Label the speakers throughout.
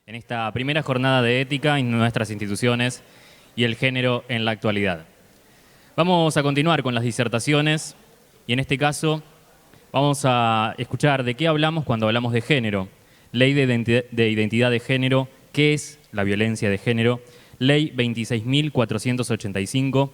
Speaker 1: en esta primera jornada de ética en nuestras instituciones y el género en la actualidad. Vamos a continuar con las disertaciones y en este caso vamos a escuchar de qué hablamos cuando hablamos de género. Ley de identidad de género, ¿qué es la violencia de género? Ley 26.485,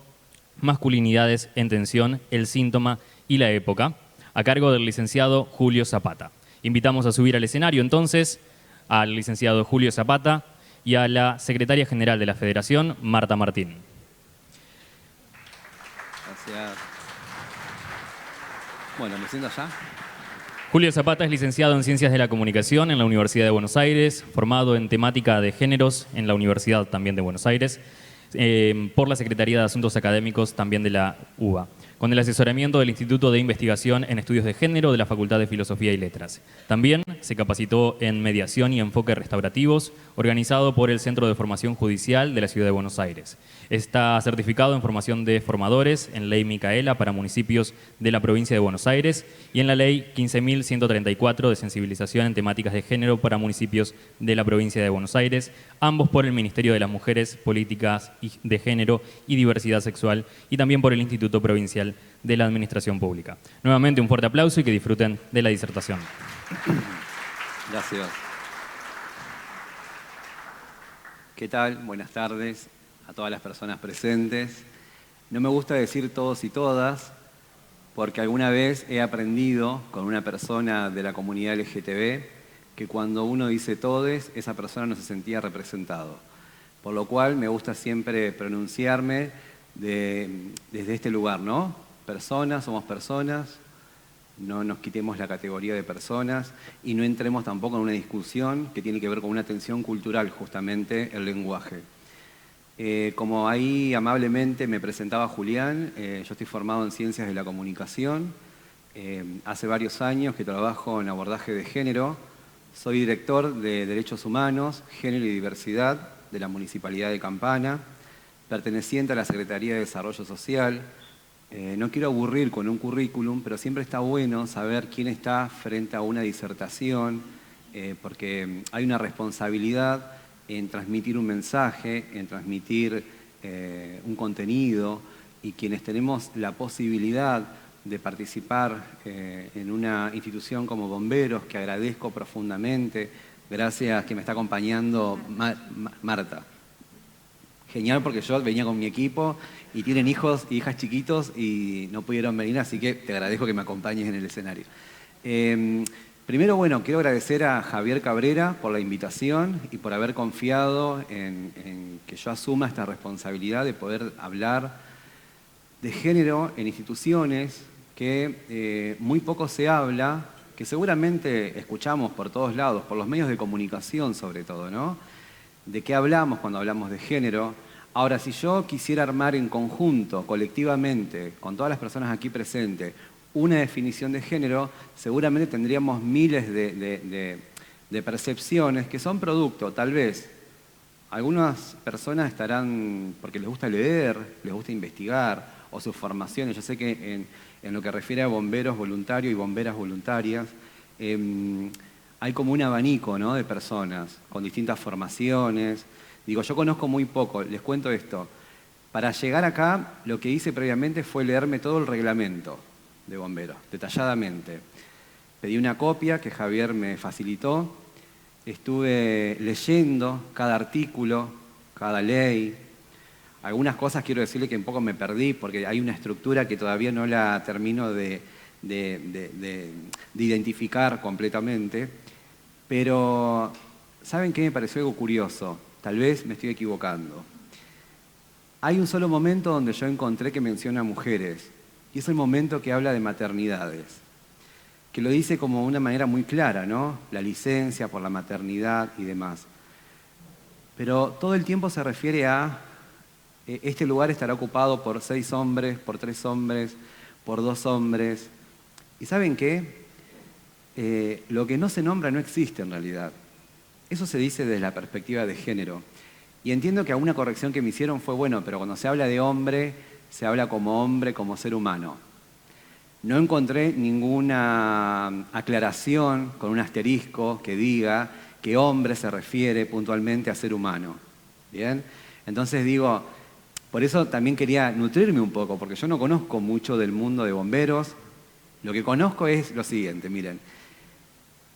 Speaker 1: masculinidades en tensión, el síntoma y la época, a cargo del licenciado Julio Zapata. Invitamos a subir al escenario entonces al licenciado Julio Zapata y a la secretaria general de la Federación, Marta Martín.
Speaker 2: Gracias. Bueno, ¿me siento allá?
Speaker 1: Julio Zapata es licenciado en Ciencias de la Comunicación en la Universidad de Buenos Aires, formado en temática de géneros en la Universidad también de Buenos Aires, por la Secretaría de Asuntos Académicos también de la UBA, con el asesoramiento del Instituto de Investigación en Estudios de Género de la Facultad de Filosofía y Letras. También se capacitó en mediación y enfoque restaurativos, organizado por el Centro de Formación Judicial de la Ciudad de Buenos Aires. Está certificado en formación de formadores en Ley Micaela para municipios de la provincia de Buenos Aires y en la Ley 15.134 de sensibilización en temáticas de género para municipios de la provincia de Buenos Aires, ambos por el Ministerio de las Mujeres, Políticas de Género y Diversidad Sexual y también por el Instituto Provincial de la Administración Pública. Nuevamente un fuerte aplauso y que disfruten de la disertación.
Speaker 2: Gracias. ¿Qué tal? Buenas tardes a todas las personas presentes. No me gusta decir todos y todas, porque alguna vez he aprendido con una persona de la comunidad LGTB que cuando uno dice todes, esa persona no se sentía representado. Por lo cual me gusta siempre pronunciarme desde este lugar, ¿no? Personas, somos personas, no nos quitemos la categoría de personas y no entremos tampoco en una discusión que tiene que ver con una tensión cultural, justamente el lenguaje. Como ahí amablemente me presentaba Julián, yo estoy formado en Ciencias de la Comunicación, hace varios años que trabajo en abordaje de género, soy director de Derechos Humanos, Género y Diversidad de la Municipalidad de Campana, perteneciente a la Secretaría de Desarrollo Social. No quiero aburrir con un currículum, pero siempre está bueno saber quién está frente a una disertación, porque hay una responsabilidad en transmitir un mensaje, en transmitir un contenido, y quienes tenemos la posibilidad de participar en una institución como Bomberos, que agradezco profundamente, gracias que me está acompañando Marta. Genial, porque yo venía con mi equipo y tienen hijos e hijas chiquitos y no pudieron venir, así que te agradezco que me acompañes en el escenario. Primero, bueno, quiero agradecer a Javier Cabrera por la invitación y por haber confiado en que yo asuma esta responsabilidad de poder hablar de género en instituciones que muy poco se habla, que seguramente escuchamos por todos lados, por los medios de comunicación sobre todo, ¿no? ¿De qué hablamos cuando hablamos de género? Ahora, si yo quisiera armar en conjunto, colectivamente, con todas las personas aquí presentes, una definición de género, seguramente tendríamos miles de percepciones que son producto, tal vez. Algunas personas estarán porque les gusta leer, les gusta investigar, o sus formaciones. Yo sé que en lo que refiere a bomberos voluntarios y bomberas voluntarias, hay como un abanico, ¿no?, de personas con distintas formaciones. Digo, yo conozco muy poco, les cuento esto. Para llegar acá, lo que hice previamente fue leerme todo el reglamento de bomberos, detalladamente. Pedí una copia que Javier me facilitó. Estuve leyendo cada artículo, cada ley. Algunas cosas quiero decirle que un poco me perdí porque hay una estructura que todavía no la termino de identificar completamente. Pero, ¿saben qué me pareció algo curioso? Tal vez me estoy equivocando. Hay un solo momento donde yo encontré que menciona mujeres, y es el momento que habla de maternidades, que lo dice como de una manera muy clara, ¿no? La licencia por la maternidad y demás. Pero todo el tiempo se refiere a este lugar estará ocupado por 6 hombres, por 3 hombres, por 2 hombres. ¿Y saben qué? Lo que no se nombra no existe en realidad. Eso se dice desde la perspectiva de género. Y entiendo que alguna corrección que me hicieron fue, bueno, pero cuando se habla de hombre, se habla como hombre, como ser humano. No encontré ninguna aclaración con un asterisco que diga que hombre se refiere puntualmente a ser humano. ¿Bien? Entonces digo, por eso también quería nutrirme un poco, porque yo no conozco mucho del mundo de bomberos. Lo que conozco es lo siguiente, miren.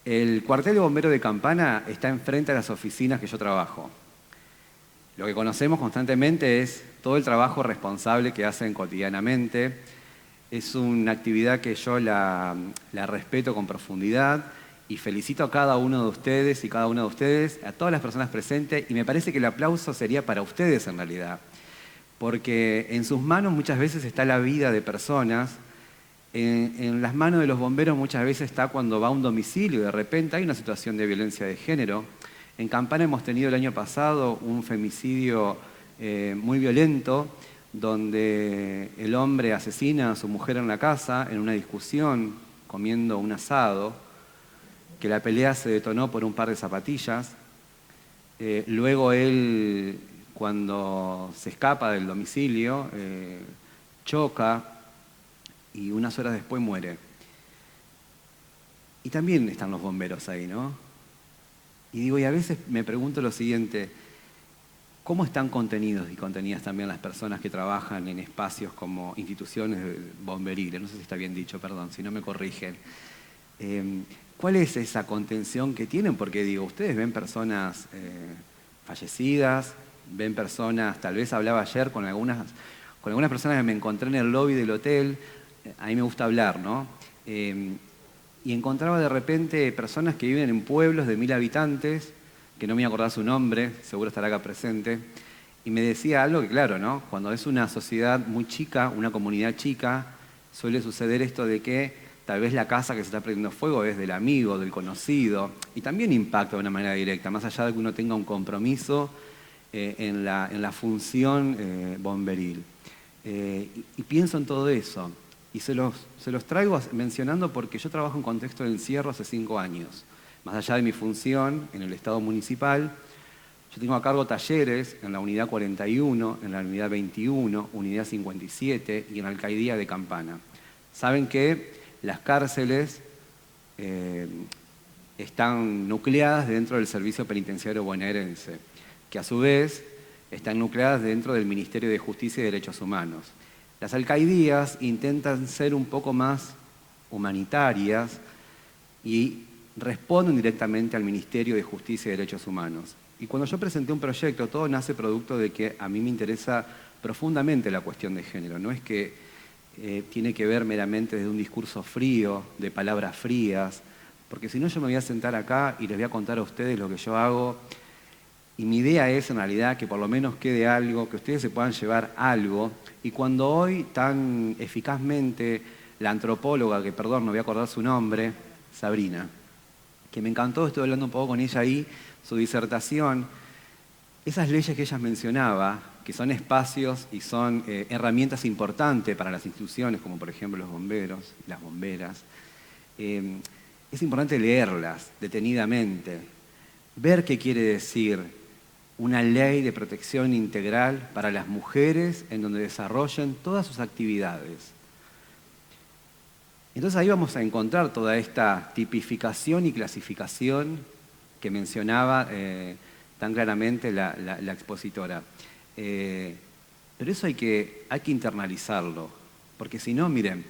Speaker 2: El cuartel de bomberos de Campana está enfrente de las oficinas que yo trabajo. Lo que conocemos constantemente es todo el trabajo responsable que hacen cotidianamente. Es una actividad que yo la respeto con profundidad y felicito a cada uno de ustedes y cada una de ustedes, a todas las personas presentes, y me parece que el aplauso sería para ustedes en realidad, porque en sus manos muchas veces está la vida de personas. En las manos de los bomberos muchas veces está cuando va a un domicilio y de repente hay una situación de violencia de género. En Campana hemos tenido el año pasado un femicidio muy violento, donde el hombre asesina a su mujer en la casa en una discusión, comiendo un asado, que la pelea se detonó por un par de zapatillas. Luego él, cuando se escapa del domicilio, choca y unas horas después muere. Y también están los bomberos ahí, ¿no? Y digo, y a veces me pregunto lo siguiente, ¿cómo están contenidos y contenidas también las personas que trabajan en espacios como instituciones bomberiles? No sé si está bien dicho, perdón, si no me corrigen. ¿Cuál es esa contención que tienen? Porque digo, ustedes ven personas fallecidas, ven personas, tal vez hablaba ayer con algunas personas que me encontré en el lobby del hotel, a mí me gusta hablar, ¿no? Y encontraba de repente personas que viven en pueblos de 1000 habitantes, que no me voy a acordar su nombre, seguro estará acá presente, y me decía algo que, claro, ¿no? Cuando es una sociedad muy chica, una comunidad chica, suele suceder esto de que tal vez la casa que se está prendiendo fuego es del amigo, del conocido, y también impacta de una manera directa, más allá de que uno tenga un compromiso en la función bomberil. Y pienso en todo eso. Y se los traigo mencionando porque yo trabajo en contexto de encierro hace 5 años. Más allá de mi función en el Estado municipal, yo tengo a cargo talleres en la unidad 41, en la unidad 21, unidad 57 y en la alcaldía de Campana. Saben que las cárceles están nucleadas dentro del Servicio Penitenciario Bonaerense, que a su vez están nucleadas dentro del Ministerio de Justicia y Derechos Humanos. Las alcaldías intentan ser un poco más humanitarias y responden directamente al Ministerio de Justicia y Derechos Humanos. Y cuando yo presenté un proyecto, todo nace producto de que a mí me interesa profundamente la cuestión de género. No es que tiene que ver meramente desde un discurso frío, de palabras frías, porque si no yo me voy a sentar acá y les voy a contar a ustedes lo que yo hago. Y mi idea es, en realidad, que por lo menos quede algo, que ustedes se puedan llevar algo. Y cuando hoy, tan eficazmente, la antropóloga, que perdón, no voy a acordar su nombre, Sabrina, que me encantó, estuve hablando un poco con ella ahí, su disertación, esas leyes que ella mencionaba, que son espacios y son herramientas importantes para las instituciones, como por ejemplo los bomberos, las bomberas, es importante leerlas detenidamente, ver qué quiere decir una ley de protección integral para las mujeres en donde desarrollen todas sus actividades. Entonces ahí vamos a encontrar toda esta tipificación y clasificación que mencionaba tan claramente la expositora. Pero eso hay que internalizarlo, porque si no, miren,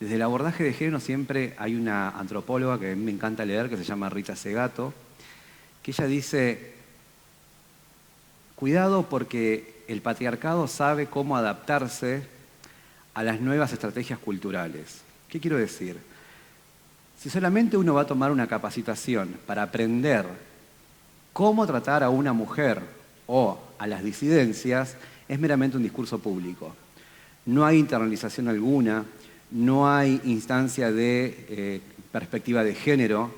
Speaker 2: desde el abordaje de género siempre hay una antropóloga que a mí me encanta leer, que se llama Rita Segato, que ella dice: cuidado porque el patriarcado sabe cómo adaptarse a las nuevas estrategias culturales. ¿Qué quiero decir? Si solamente uno va a tomar una capacitación para aprender cómo tratar a una mujer o a las disidencias, es meramente un discurso público. No hay internalización alguna, no hay instancia de perspectiva de género,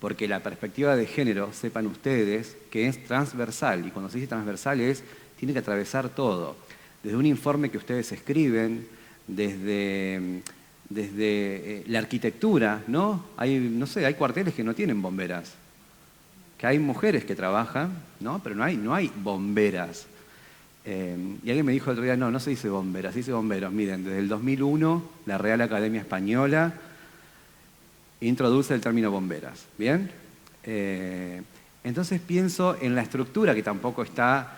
Speaker 2: porque la perspectiva de género, sepan ustedes, que es transversal, y cuando se dice transversal tiene que atravesar todo. Desde un informe que ustedes escriben, desde la arquitectura, ¿no? Hay cuarteles que no tienen bomberas, que hay mujeres que trabajan, ¿no? Pero no hay bomberas. Y alguien me dijo el otro día, no se dice bomberas, se dice bomberos. Miren, desde el 2001, la Real Academia Española introduce el término bomberas, ¿bien? Entonces pienso en la estructura que tampoco está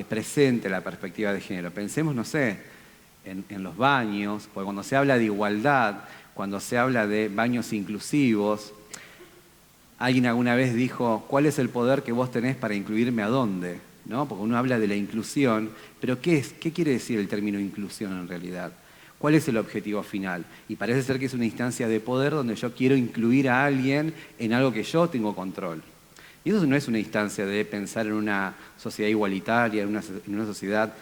Speaker 2: presente en la perspectiva de género. Pensemos, no sé, en los baños, porque cuando se habla de igualdad, cuando se habla de baños inclusivos, alguien alguna vez dijo, ¿cuál es el poder que vos tenés para incluirme a dónde? ¿No? Porque uno habla de la inclusión, pero ¿qué quiere decir el término inclusión en realidad? ¿Cuál es el objetivo final? Y parece ser que es una instancia de poder donde yo quiero incluir a alguien en algo que yo tengo control. Y eso no es una instancia de pensar en una sociedad igualitaria, en una sociedad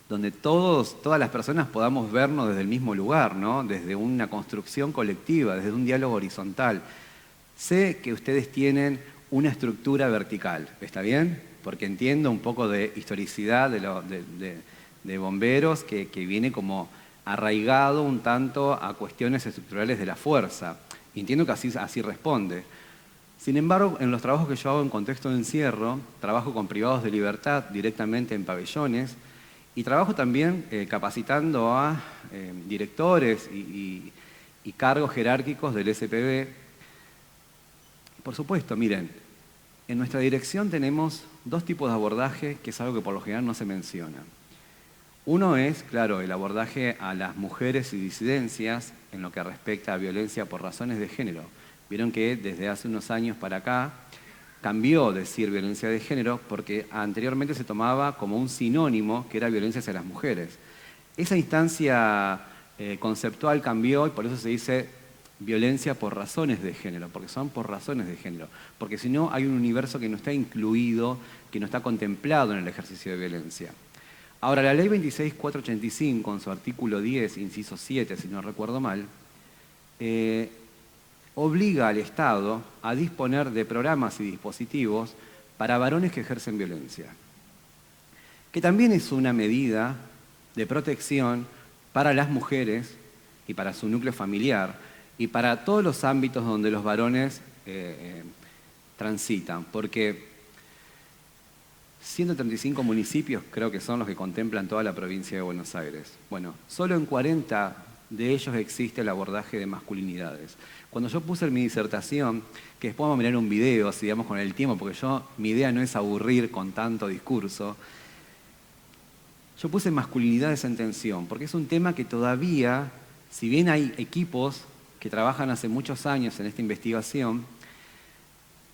Speaker 2: donde todas las personas podamos vernos desde el mismo lugar, ¿no? Desde una construcción colectiva, desde un diálogo horizontal. Sé que ustedes tienen una estructura vertical, ¿está bien? Porque entiendo un poco de historicidad de bomberos que viene como arraigado un tanto a cuestiones estructurales de la fuerza. Y entiendo que así responde. Sin embargo, en los trabajos que yo hago en contexto de encierro, trabajo con privados de libertad directamente en pabellones y trabajo también capacitando a directores y cargos jerárquicos del SPV. Por supuesto, miren, en nuestra dirección tenemos dos tipos de abordaje, que es algo que por lo general no se menciona. Uno es, claro, el abordaje a las mujeres y disidencias en lo que respecta a violencia por razones de género. Vieron que desde hace unos años para acá cambió decir violencia de género porque anteriormente se tomaba como un sinónimo que era violencia hacia las mujeres. Esa instancia conceptual cambió y por eso se dice violencia por razones de género, porque son por razones de género. Porque si no, hay un universo que no está incluido, que no está contemplado en el ejercicio de violencia. Ahora, la ley 26.485, en su artículo 10, inciso 7, si no recuerdo mal, obliga al Estado a disponer de programas y dispositivos para varones que ejercen violencia, que también es una medida de protección para las mujeres y para su núcleo familiar y para todos los ámbitos donde los varones transitan, porque 135 municipios creo que son los que contemplan toda la provincia de Buenos Aires. Bueno, solo en 40 de ellos existe el abordaje de masculinidades. Cuando yo puse en mi disertación, que después vamos a mirar un video, si digamos con el tiempo, porque mi idea no es aburrir con tanto discurso, yo puse masculinidades en tensión, porque es un tema que todavía, si bien hay equipos que trabajan hace muchos años en esta investigación,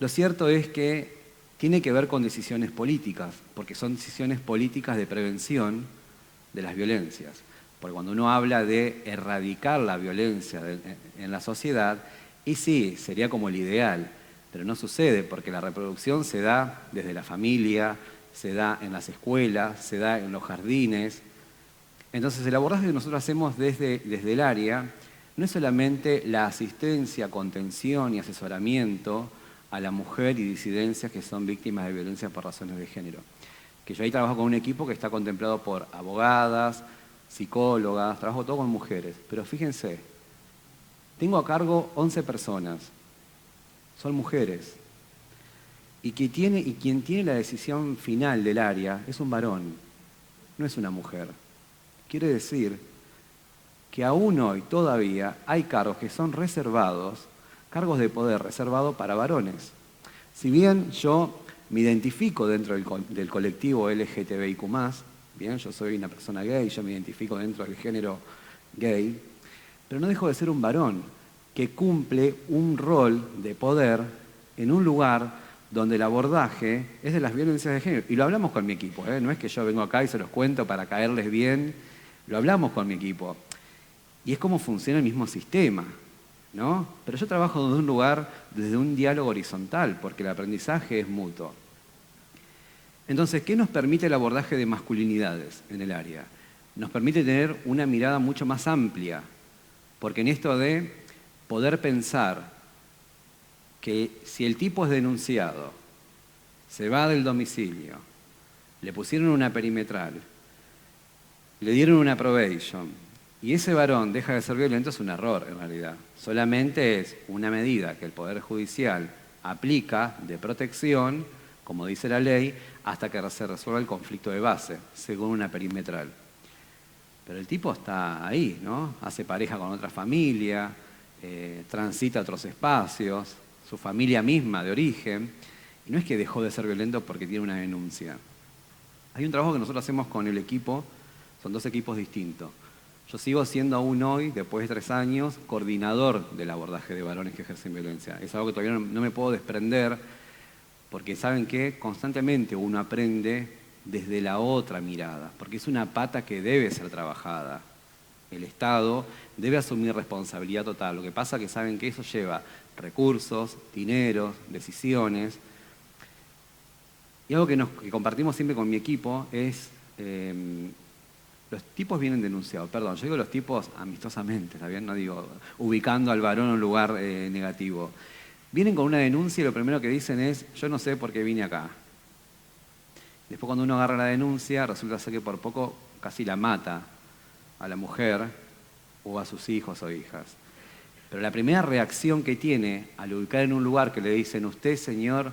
Speaker 2: lo cierto es que tiene que ver con decisiones políticas, porque son decisiones políticas de prevención de las violencias. Porque cuando uno habla de erradicar la violencia en la sociedad, y sí, sería como el ideal, pero no sucede porque la reproducción se da desde la familia, se da en las escuelas, se da en los jardines. Entonces el abordaje que nosotros hacemos desde el área no es solamente la asistencia, contención y asesoramiento a la mujer y disidencias que son víctimas de violencia por razones de género. Que yo ahí trabajo con un equipo que está contemplado por abogadas, psicólogas, trabajo todo con mujeres. Pero fíjense, tengo a cargo 11 personas, son mujeres. Y quien tiene la decisión final del área es un varón, no es una mujer. Quiere decir que aún hoy todavía hay cargos que son reservados, cargos de poder reservados para varones. Si bien yo me identifico dentro del colectivo LGTBIQ+, bien, yo soy una persona gay, yo me identifico dentro del género gay, pero no dejo de ser un varón que cumple un rol de poder en un lugar donde el abordaje es de las violencias de género. Y lo hablamos con mi equipo, no es que yo vengo acá y se los cuento para caerles bien, lo hablamos con mi equipo. Y es como funciona el mismo sistema, ¿no? Pero yo trabajo desde un lugar, desde un diálogo horizontal, porque el aprendizaje es mutuo. Entonces, ¿qué nos permite el abordaje de masculinidades en el área? Nos permite tener una mirada mucho más amplia, porque en esto de poder pensar que si el tipo es denunciado, se va del domicilio, le pusieron una perimetral, le dieron una probation, y ese varón deja de ser violento, es un error en realidad. Solamente es una medida que el Poder Judicial aplica de protección, como dice la ley, hasta que se resuelva el conflicto de base, según una perimetral. Pero el tipo está ahí, ¿no? Hace pareja con otra familia, transita otros espacios, su familia misma de origen, y no es que dejó de ser violento porque tiene una denuncia. Hay un trabajo que nosotros hacemos con el equipo, son 2 equipos distintos. Yo sigo siendo aún hoy, después de 3 años, coordinador del abordaje de varones que ejercen violencia. Es algo que todavía no me puedo desprender, porque saben que constantemente uno aprende desde la otra mirada, porque es una pata que debe ser trabajada. El Estado debe asumir responsabilidad total. Lo que pasa es que saben que eso lleva recursos, dinero, decisiones. Y algo que compartimos siempre con mi equipo es, los tipos vienen denunciados. Perdón, yo digo los tipos amistosamente, ¿está bien? No digo ubicando al varón en un lugar negativo. Vienen con una denuncia y lo primero que dicen es, yo no sé por qué vine acá. Después cuando uno agarra la denuncia, resulta ser que por poco casi la mata a la mujer o a sus hijos o hijas. Pero la primera reacción que tiene al ubicar en un lugar que le dicen, usted, señor,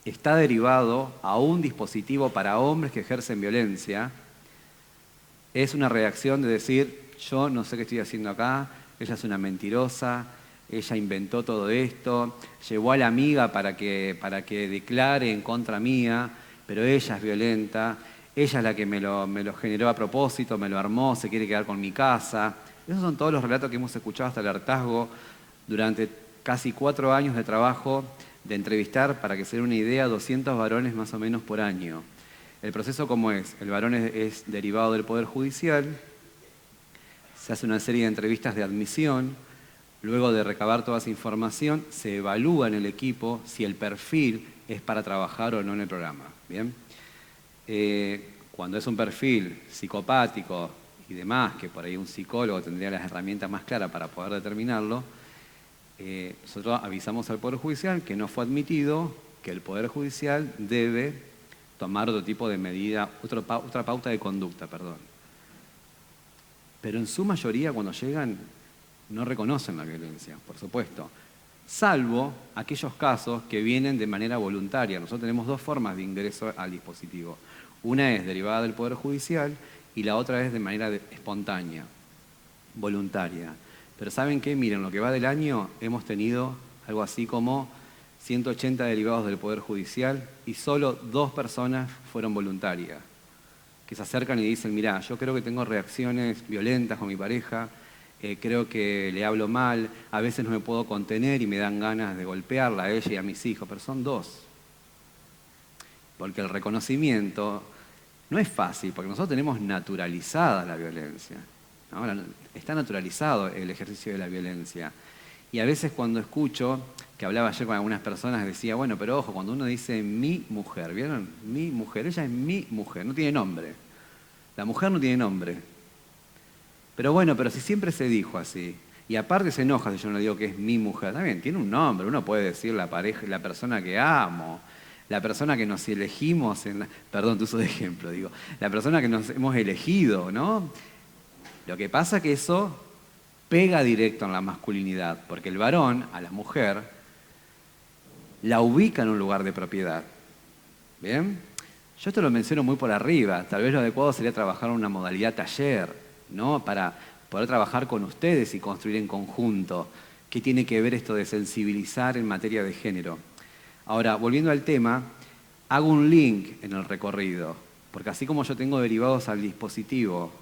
Speaker 2: está derivado a un dispositivo para hombres que ejercen violencia, es una reacción de decir, yo no sé qué estoy haciendo acá, ella es una mentirosa, ella inventó todo esto, llevó a la amiga para que declare en contra mía, pero ella es violenta, ella es la que me lo generó a propósito, me lo armó, se quiere quedar con mi casa. Esos son todos los relatos que hemos escuchado hasta el hartazgo durante casi 4 años de trabajo, de entrevistar, para que se den una idea, 200 varones más o menos por año. El proceso, ¿cómo es? El varón es derivado del Poder Judicial, se hace una serie de entrevistas de admisión, luego de recabar toda esa información, se evalúa en el equipo si el perfil es para trabajar o no en el programa. ¿Bien? Cuando es un perfil psicopático y demás, que por ahí un psicólogo tendría las herramientas más claras para poder determinarlo, nosotros avisamos al Poder Judicial que no fue admitido, que el Poder Judicial debe tomar otro tipo de medida, otra pauta de conducta, perdón. Pero en su mayoría, cuando llegan, no reconocen la violencia, por supuesto, salvo aquellos casos que vienen de manera voluntaria. Nosotros tenemos 2 formas de ingreso al dispositivo. Una es derivada del Poder Judicial y la otra es de manera espontánea, voluntaria. Pero ¿saben qué? Miren, lo que va del año hemos tenido algo así como 180 derivados del Poder Judicial y solo 2 personas fueron voluntarias, que se acercan y dicen, mirá, yo creo que tengo reacciones violentas con mi pareja, creo que le hablo mal, a veces no me puedo contener y me dan ganas de golpearla a ella y a mis hijos, pero son 2. Porque el reconocimiento no es fácil, porque nosotros tenemos naturalizada la violencia, ¿no? Está naturalizado el ejercicio de la violencia. Y a veces cuando escucho, que hablaba ayer con algunas personas, decía, bueno, pero ojo, cuando uno dice mi mujer, ¿vieron? Mi mujer, ella es mi mujer, no tiene nombre. La mujer no tiene nombre. Pero bueno, pero si siempre se dijo así, y aparte se enoja si yo no digo que es mi mujer, también tiene un nombre, uno puede decir la pareja, la persona que amo, la persona que nos elegimos, perdón, tú uso de ejemplo, digo, la persona que nos hemos elegido, ¿no? Lo que pasa es que eso pega directo en la masculinidad, porque el varón a la mujer la ubica en un lugar de propiedad. ¿Bien? Yo esto lo menciono muy por arriba, tal vez lo adecuado sería trabajar en una modalidad taller, ¿no? Para poder trabajar con ustedes y construir en conjunto. ¿Qué tiene que ver esto de sensibilizar en materia de género? Ahora, volviendo al tema, hago un link en el recorrido, porque así como yo tengo derivados al dispositivo,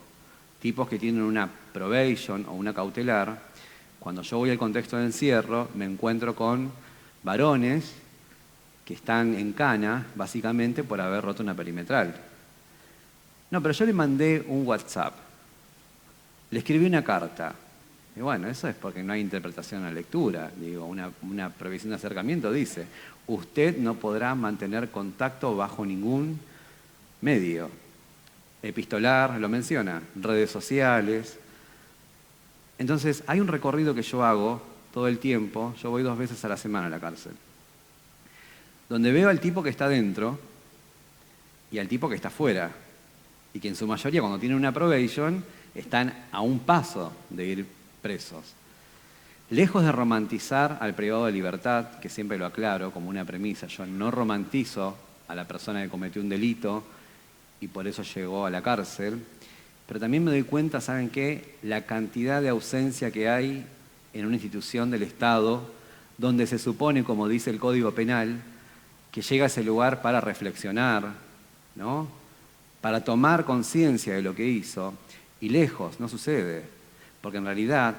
Speaker 2: tipos que tienen una probation o una cautelar, cuando yo voy al contexto de encierro, me encuentro con varones que están en cana, básicamente por haber roto una perimetral. No, pero yo le mandé un WhatsApp, le escribí una carta. Y bueno, eso es porque no hay interpretación en la lectura. Digo, una previsión de acercamiento dice, usted no podrá mantener contacto bajo ningún medio. Epistolar, lo menciona, redes sociales. Entonces, hay un recorrido que yo hago todo el tiempo, yo voy 2 veces a la semana a la cárcel, donde veo al tipo que está dentro y al tipo que está fuera, y que en su mayoría cuando tienen una probation están a un paso de ir presos. Lejos de romantizar al privado de libertad, que siempre lo aclaro como una premisa, yo no romantizo a la persona que cometió un delito y por eso llegó a la cárcel, pero también me doy cuenta, ¿saben qué? La cantidad de ausencia que hay en una institución del Estado donde se supone, como dice el Código Penal, que llega a ese lugar para reflexionar, ¿no? Para tomar conciencia de lo que hizo, y lejos, no sucede, porque en realidad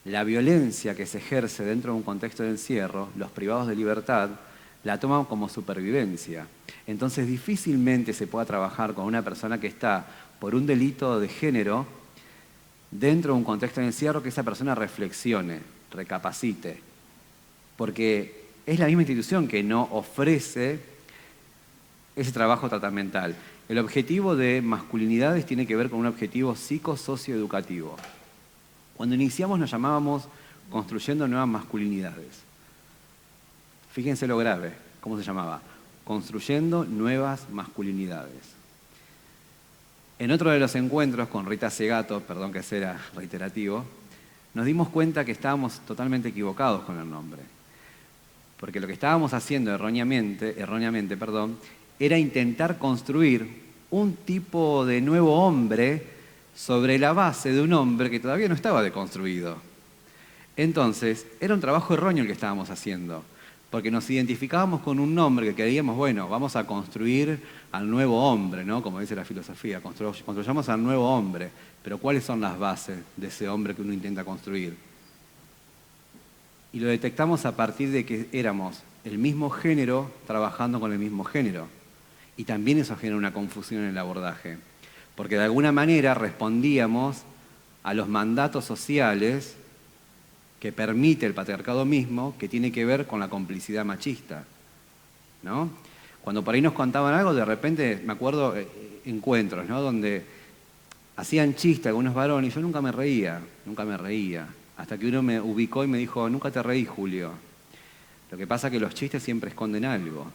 Speaker 2: la violencia que se ejerce dentro de un contexto de encierro, los privados de libertad, la toman como supervivencia. Entonces difícilmente se pueda trabajar con una persona que está por un delito de género dentro de un contexto de encierro, que esa persona reflexione, recapacite, porque es la misma institución que no ofrece ese trabajo tratamental. El objetivo de masculinidades tiene que ver con un objetivo psicosocioeducativo. Cuando iniciamos nos llamábamos Construyendo Nuevas Masculinidades. Fíjense lo grave, ¿cómo se llamaba? Construyendo Nuevas Masculinidades. En otro de los encuentros con Rita Segato, perdón que sea reiterativo, nos dimos cuenta que estábamos totalmente equivocados con el nombre. Porque lo que estábamos haciendo erróneamente, era intentar construir un tipo de nuevo hombre sobre la base de un hombre que todavía no estaba deconstruido. Entonces, era un trabajo erróneo el que estábamos haciendo, porque nos identificábamos con un nombre que creíamos, bueno, vamos a construir al nuevo hombre, ¿no? Como dice la filosofía, construyamos al nuevo hombre, pero ¿cuáles son las bases de ese hombre que uno intenta construir? Y lo detectamos a partir de que éramos el mismo género trabajando con el mismo género. Y también eso genera una confusión en el abordaje, porque de alguna manera respondíamos a los mandatos sociales que permite el patriarcado mismo, que tiene que ver con la complicidad machista, ¿no? Cuando por ahí nos contaban algo, de repente, me acuerdo, encuentros, ¿no? Donde hacían chistes algunos varones y yo nunca me reía, hasta que uno me ubicó y me dijo, nunca te reí, Julio. Lo que pasa es que los chistes siempre esconden algo.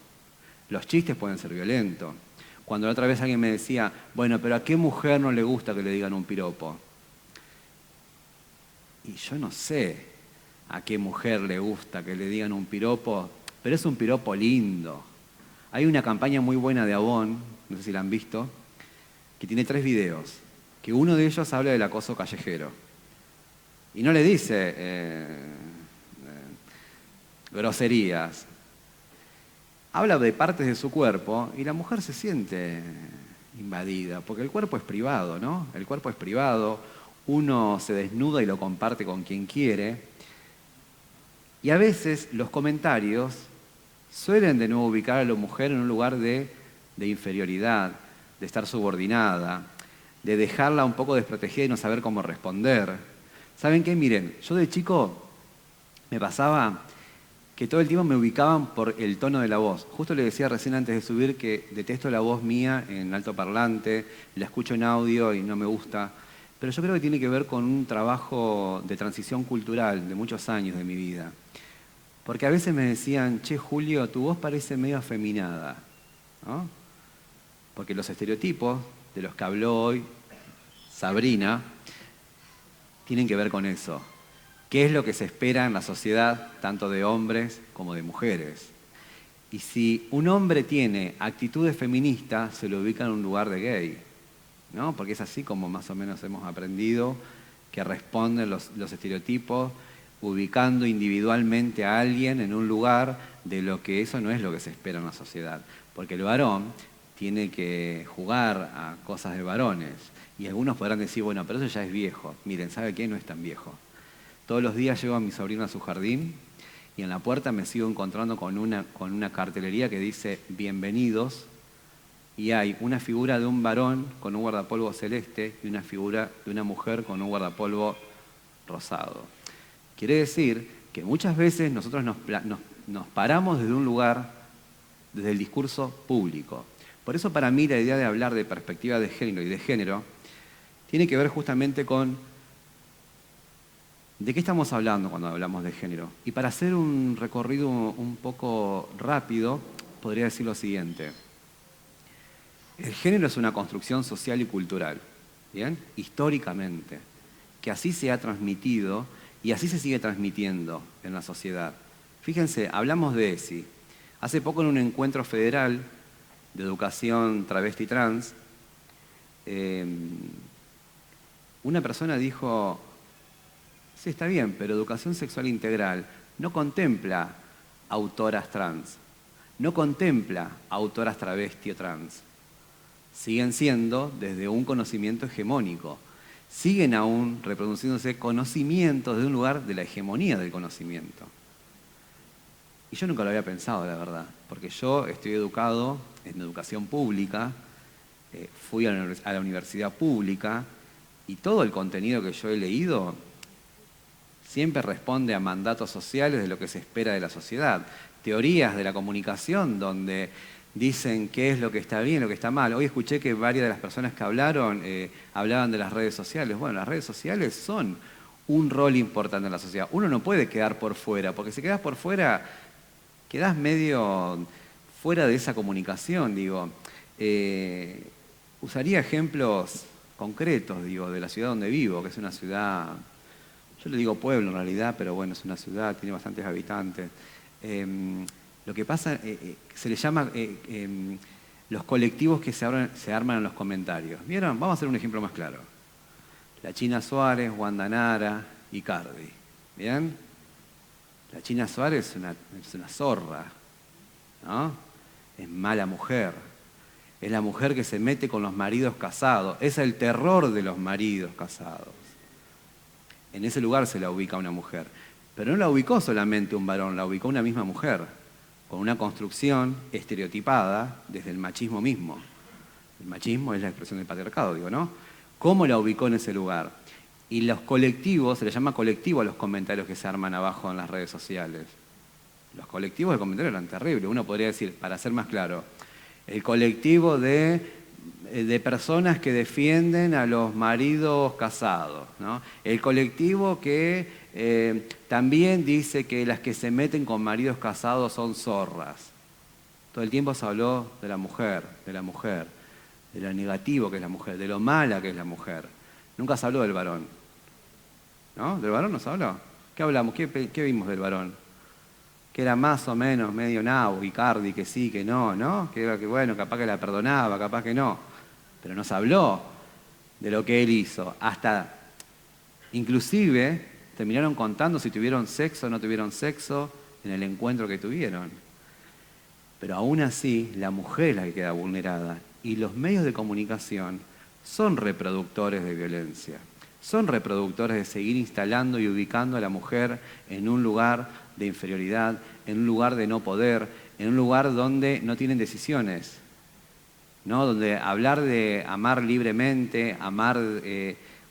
Speaker 2: Los chistes pueden ser violentos. Cuando la otra vez alguien me decía, bueno, pero ¿a qué mujer no le gusta que le digan un piropo? Y yo no sé a qué mujer le gusta que le digan un piropo, pero es un piropo lindo. Hay una campaña muy buena de Avon, no sé si la han visto, que tiene 3 videos, que uno de ellos habla del acoso callejero. Y no le dice groserías. Habla de partes de su cuerpo y la mujer se siente invadida, porque el cuerpo es privado, ¿no? El cuerpo es privado, uno se desnuda y lo comparte con quien quiere. Y a veces los comentarios suelen de nuevo ubicar a la mujer en un lugar de inferioridad, de estar subordinada, de dejarla un poco desprotegida y no saber cómo responder. ¿Saben qué? Miren, yo de chico me pasaba que todo el tiempo me ubicaban por el tono de la voz. Justo le decía recién antes de subir que detesto la voz mía en altoparlante, la escucho en audio y no me gusta. Pero yo creo que tiene que ver con un trabajo de transición cultural de muchos años de mi vida. Porque a veces me decían, che, Julio, tu voz parece medio afeminada, ¿no? Porque los estereotipos de los que habló hoy Sabrina tienen que ver con eso. ¿Qué es lo que se espera en la sociedad, tanto de hombres como de mujeres? Y si un hombre tiene actitudes feministas, se lo ubica en un lugar de gay, ¿no? Porque es así como más o menos hemos aprendido que responden los estereotipos, ubicando individualmente a alguien en un lugar de lo que eso no es lo que se espera en la sociedad. Porque el varón tiene que jugar a cosas de varones. Y algunos podrán decir, bueno, pero eso ya es viejo. Miren, ¿sabe qué? No es tan viejo. Todos los días llevo a mi sobrino a su jardín y en la puerta me sigo encontrando con una cartelería que dice bienvenidos y hay una figura de un varón con un guardapolvo celeste y una figura de una mujer con un guardapolvo rosado. Quiere decir que muchas veces nosotros nos paramos desde un lugar, desde el discurso público. Por eso para mí la idea de hablar de perspectiva de género y de género tiene que ver justamente con ¿de qué estamos hablando cuando hablamos de género? Y para hacer un recorrido un poco rápido, podría decir lo siguiente. El género es una construcción social y cultural, ¿bien? Históricamente, que así se ha transmitido y así se sigue transmitiendo en la sociedad. Fíjense, hablamos de ESI. Hace poco en un encuentro federal de educación travesti trans, una persona dijo, sí, está bien, pero educación sexual integral, no contempla autoras trans, no contempla autoras travesti o trans. Siguen siendo desde un conocimiento hegemónico. Siguen aún reproduciéndose conocimientos de un lugar de la hegemonía del conocimiento. Y yo nunca lo había pensado, la verdad, porque yo estoy educado en educación pública, fui a la universidad pública, y todo el contenido que yo he leído siempre responde a mandatos sociales de lo que se espera de la sociedad. Teorías de la comunicación donde dicen qué es lo que está bien, lo que está mal. Hoy escuché que varias de las personas que hablaron hablaban de las redes sociales. Bueno, las redes sociales son un rol importante en la sociedad. Uno no puede quedar por fuera, porque si quedas por fuera, quedás medio fuera de esa comunicación, digo. Usaría ejemplos concretos, digo, de la ciudad donde vivo, que es una ciudad, yo le digo pueblo en realidad, pero bueno, es una ciudad, tiene bastantes habitantes. Lo que pasa, se le llama los colectivos que se arman en los comentarios. ¿Vieron? Vamos a hacer un ejemplo más claro. La China Suárez, Wanda Nara, Icardi. ¿Bien? La China Suárez es una zorra, ¿no? Es mala mujer. Es la mujer que se mete con los maridos casados. Es el terror de los maridos casados. En ese lugar se la ubica una mujer. Pero no la ubicó solamente un varón, la ubicó una misma mujer, con una construcción estereotipada desde el machismo mismo. El machismo es la expresión del patriarcado, digo, ¿no? ¿Cómo la ubicó en ese lugar? Y los colectivos, se les llama colectivo a los comentarios que se arman abajo en las redes sociales. Los colectivos de comentarios eran terribles. Uno podría decir, para ser más claro, el colectivo de personas que defienden a los maridos casados, ¿no? El colectivo que también dice que las que se meten con maridos casados son zorras. Todo el tiempo se habló de la mujer, de lo negativo que es la mujer, de lo mala que es la mujer. Nunca se habló del varón, ¿no? ¿Del varón no se habló? ¿Qué hablamos? ¿Qué vimos del varón? Que era más o menos medio nabo, Icardi, que sí, que no, ¿no? Que era que bueno, capaz que la perdonaba, capaz que no. Pero no se habló de lo que él hizo. Hasta, inclusive, terminaron contando si tuvieron sexo o no tuvieron sexo en el encuentro que tuvieron. Pero aún así, la mujer es la que queda vulnerada. Y los medios de comunicación son reproductores de violencia. Son reproductores de seguir instalando y ubicando a la mujer en un lugar de inferioridad, en un lugar de no poder, en un lugar donde no tienen decisiones, ¿no? Donde hablar de amar libremente, amar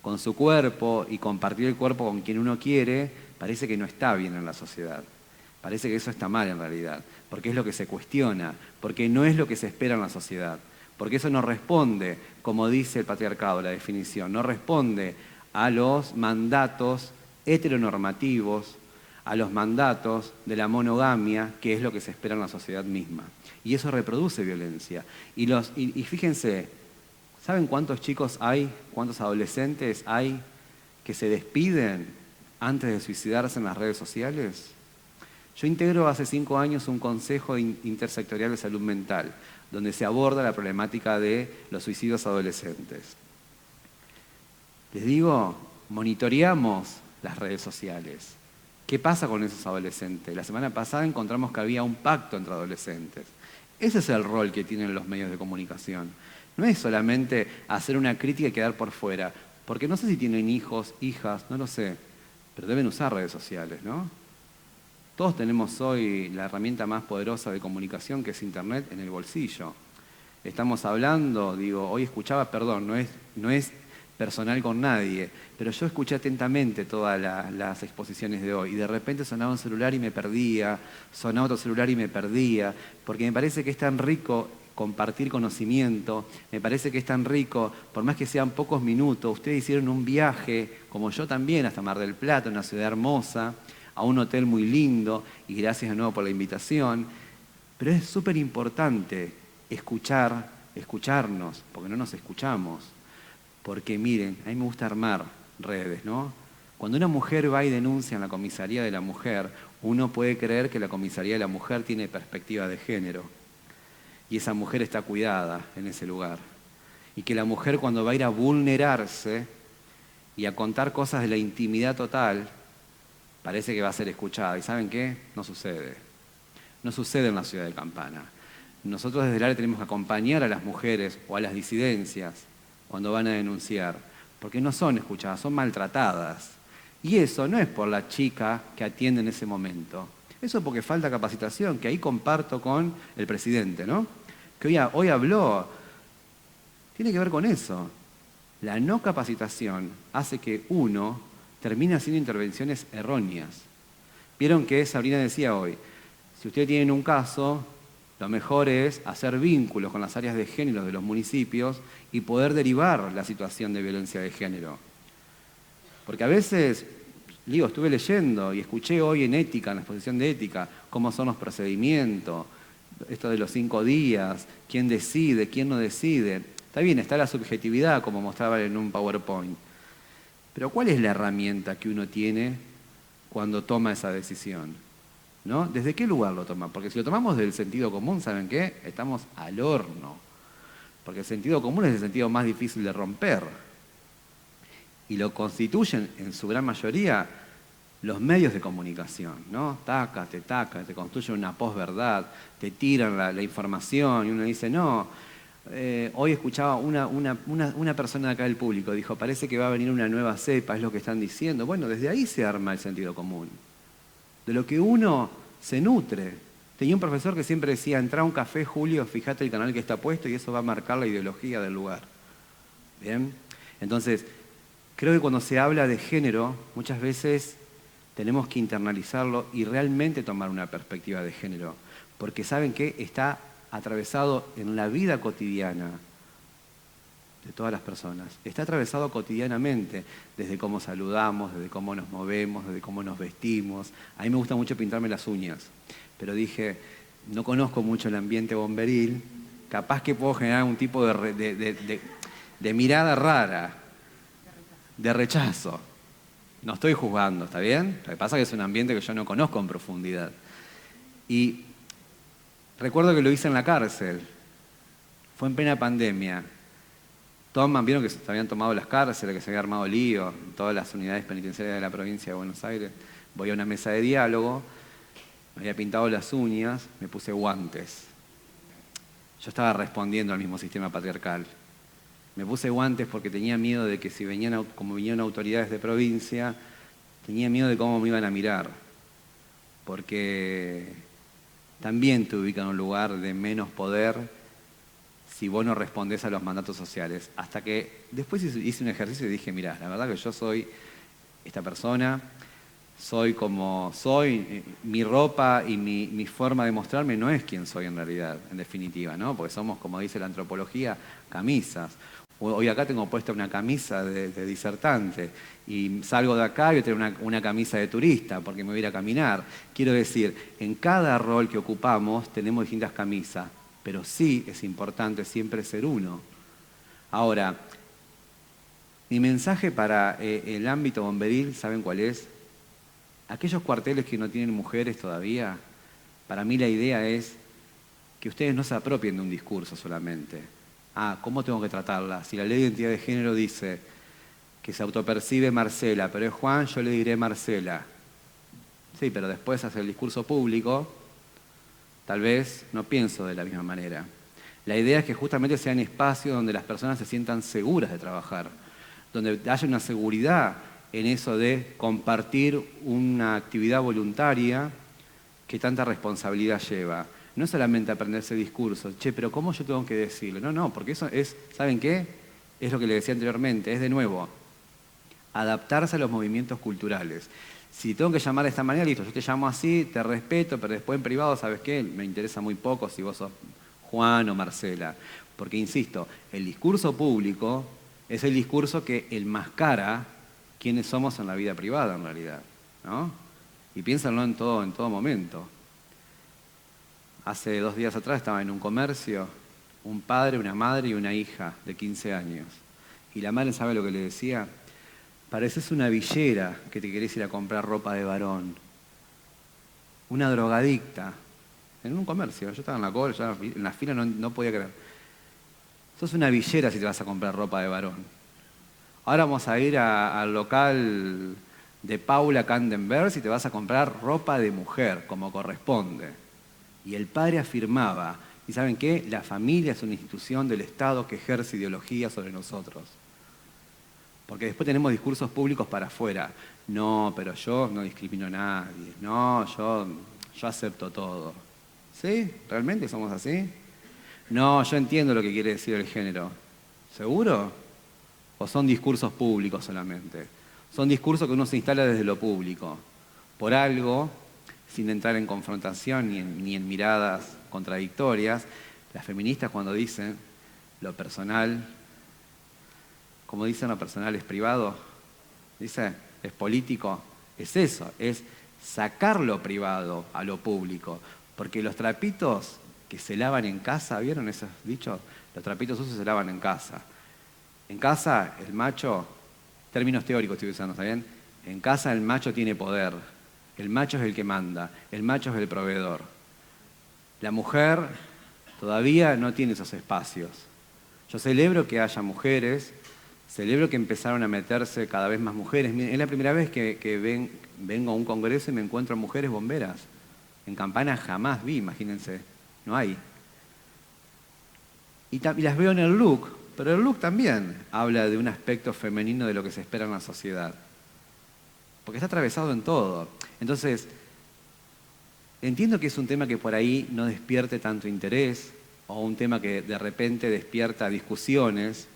Speaker 2: con su cuerpo y compartir el cuerpo con quien uno quiere, parece que no está bien en la sociedad. Parece que eso está mal en realidad, porque es lo que se cuestiona, porque no es lo que se espera en la sociedad, porque eso no responde, como dice el patriarcado, la definición, no responde a los mandatos heteronormativos, a los mandatos de la monogamia, que es lo que se espera en la sociedad misma. Y eso reproduce violencia. Y fíjense, ¿saben cuántos chicos hay, cuántos adolescentes hay que se despiden antes de suicidarse en las redes sociales? Yo integro hace 5 años un consejo intersectorial de salud mental, donde se aborda la problemática de los suicidios adolescentes. Les digo, monitoreamos las redes sociales. ¿Qué pasa con esos adolescentes? La semana pasada encontramos que había un pacto entre adolescentes. Ese es el rol que tienen los medios de comunicación. No es solamente hacer una crítica y quedar por fuera, porque no sé si tienen hijos, hijas, no lo sé, pero deben usar redes sociales, ¿no? Todos tenemos hoy la herramienta más poderosa de comunicación, que es Internet, en el bolsillo. Estamos hablando, digo, hoy escuchaba, perdón, no es personal con nadie, pero yo escuché atentamente todas las exposiciones de hoy y de repente sonaba un celular y me perdía, sonaba otro celular y me perdía, porque me parece que es tan rico compartir conocimiento, me parece que es tan rico, por más que sean pocos minutos, ustedes hicieron un viaje, como yo también, hasta Mar del Plata, una ciudad hermosa, a un hotel muy lindo, y gracias de nuevo por la invitación, pero es súper importante escucharnos, porque no nos escuchamos. Porque miren, a mí me gusta armar redes, ¿no? Cuando una mujer va y denuncia en la comisaría de la mujer, uno puede creer que la comisaría de la mujer tiene perspectiva de género. Y esa mujer está cuidada en ese lugar. Y que la mujer cuando va a ir a vulnerarse y a contar cosas de la intimidad total, parece que va a ser escuchada. ¿Y saben qué? No sucede. No sucede en la ciudad de Campana. Nosotros desde el área tenemos que acompañar a las mujeres o a las disidencias cuando van a denunciar, porque no son escuchadas, son maltratadas. Y eso no es por la chica que atiende en ese momento. Eso es porque falta capacitación, que ahí comparto con el presidente, ¿no? Que hoy habló. Tiene que ver con eso. La no capacitación hace que uno termine haciendo intervenciones erróneas. Vieron que Sabrina decía hoy, si ustedes tienen un caso, lo mejor es hacer vínculos con las áreas de género de los municipios y poder derivar la situación de violencia de género. Porque a veces, digo, estuve leyendo y escuché hoy en ética, en la exposición de ética, cómo son los procedimientos, esto de los 5 días, quién decide, quién no decide. Está bien, está la subjetividad, como mostraba en un PowerPoint. Pero ¿cuál es la herramienta que uno tiene cuando toma esa decisión? ¿No? ¿Desde qué lugar lo toma? Porque si lo tomamos del sentido común, ¿saben qué? Estamos al horno. Porque el sentido común es el sentido más difícil de romper. Y lo constituyen, en su gran mayoría, los medios de comunicación, ¿no? Te construyen una posverdad, te tiran la información y uno dice, no. Hoy escuchaba una persona de acá del público, dijo, parece que va a venir una nueva cepa, es lo que están diciendo. Bueno, desde ahí se arma el sentido común. De lo que uno se nutre. Tenía un profesor que siempre decía, entra a un café, Julio, fíjate el canal que está puesto y eso va a marcar la ideología del lugar. ¿Bien? Entonces, creo que cuando se habla de género, muchas veces tenemos que internalizarlo y realmente tomar una perspectiva de género. Porque ¿saben qué? Está atravesado en la vida cotidiana de todas las personas. Está atravesado cotidianamente, desde cómo saludamos, desde cómo nos movemos, desde cómo nos vestimos. A mí me gusta mucho pintarme las uñas, pero dije, no conozco mucho el ambiente bomberil, capaz que puedo generar un tipo de mirada rara, de rechazo. No estoy juzgando, ¿está bien? Lo que pasa es que es un ambiente que yo no conozco en profundidad. Y recuerdo que lo hice en la cárcel, fue en plena pandemia. Vieron que se habían tomado las cárceles, que se había armado lío en todas las unidades penitenciarias de la provincia de Buenos Aires. Voy a una mesa de diálogo, me había pintado las uñas, me puse guantes. Yo estaba respondiendo al mismo sistema patriarcal. Me puse guantes porque tenía miedo de que si como vinieron autoridades de provincia, tenía miedo de cómo me iban a mirar. Porque también te ubican en un lugar de menos poder si vos no respondés a los mandatos sociales. Hasta que después hice un ejercicio y dije, mirá, la verdad que yo soy esta persona, soy como soy, mi ropa y mi forma de mostrarme no es quien soy en realidad, en definitiva, ¿no? Porque somos, como dice la antropología, camisas. Hoy acá tengo puesta una camisa de disertante y salgo de acá y voy a tener una camisa de turista porque me voy a ir a caminar. Quiero decir, en cada rol que ocupamos tenemos distintas camisas. Pero sí es importante siempre ser uno. Ahora, mi mensaje para el ámbito bomberil, ¿saben cuál es? Aquellos cuarteles que no tienen mujeres todavía, para mí la idea es que ustedes no se apropien de un discurso solamente. ¿Cómo tengo que tratarla? Si la ley de identidad de género dice que se autopercibe Marcela, pero es Juan, yo le diré Marcela. Sí, pero después hace el discurso público. Tal vez no pienso de la misma manera. La idea es que justamente sean espacios donde las personas se sientan seguras de trabajar, donde haya una seguridad en eso de compartir una actividad voluntaria que tanta responsabilidad lleva. No solamente aprenderse discursos, pero ¿cómo yo tengo que decirlo? No, porque eso es, ¿saben qué? Es lo que le decía anteriormente, es de nuevo, adaptarse a los movimientos culturales. Si tengo que llamar de esta manera, listo, yo te llamo así, te respeto, pero después en privado, ¿sabes qué? Me interesa muy poco si vos sos Juan o Marcela. Porque, insisto, el discurso público es el discurso que enmascara quiénes somos en la vida privada, en realidad, ¿no? Y piénsanlo en todo momento. Hace 2 días atrás estaba en un comercio, un padre, una madre y una hija de 15 años. Y la madre, ¿sabe lo que le decía? Pareces una villera que te querés ir a comprar ropa de varón. Una drogadicta. En un comercio. Yo estaba en la cola, ya en la fila no podía creer. Sos una villera si te vas a comprar ropa de varón. Ahora vamos a ir al local de Paula Candenberg y te vas a comprar ropa de mujer, como corresponde. Y el padre afirmaba, ¿y saben qué? La familia es una institución del Estado que ejerce ideología sobre nosotros. Porque después tenemos discursos públicos para afuera. No, pero yo no discrimino a nadie. No, yo acepto todo. ¿Sí? ¿Realmente somos así? No, yo entiendo lo que quiere decir el género. ¿Seguro? ¿O son discursos públicos solamente? Son discursos que uno se instala desde lo público. Por algo, sin entrar en confrontación ni en miradas contradictorias, las feministas cuando dicen lo personal, como dicen lo personal es privado, dice, es político, es eso, es sacar lo privado a lo público. Porque los trapitos que se lavan en casa, ¿vieron esos dichos? Los trapitos sucios se lavan en casa. En casa el macho, términos teóricos estoy usando, ¿está bien? En casa el macho tiene poder, el macho es el que manda, el macho es el proveedor. La mujer todavía no tiene esos espacios. Yo celebro que haya mujeres, celebro que empezaron a meterse cada vez más mujeres. Miren, es la primera vez que vengo a un congreso y me encuentro mujeres bomberas. En Campana jamás vi, imagínense, no hay. Y las veo en el look, pero el look también habla de un aspecto femenino de lo que se espera en la sociedad. Porque está atravesado en todo. Entonces, entiendo que es un tema que por ahí no despierte tanto interés, o un tema que de repente despierta discusiones,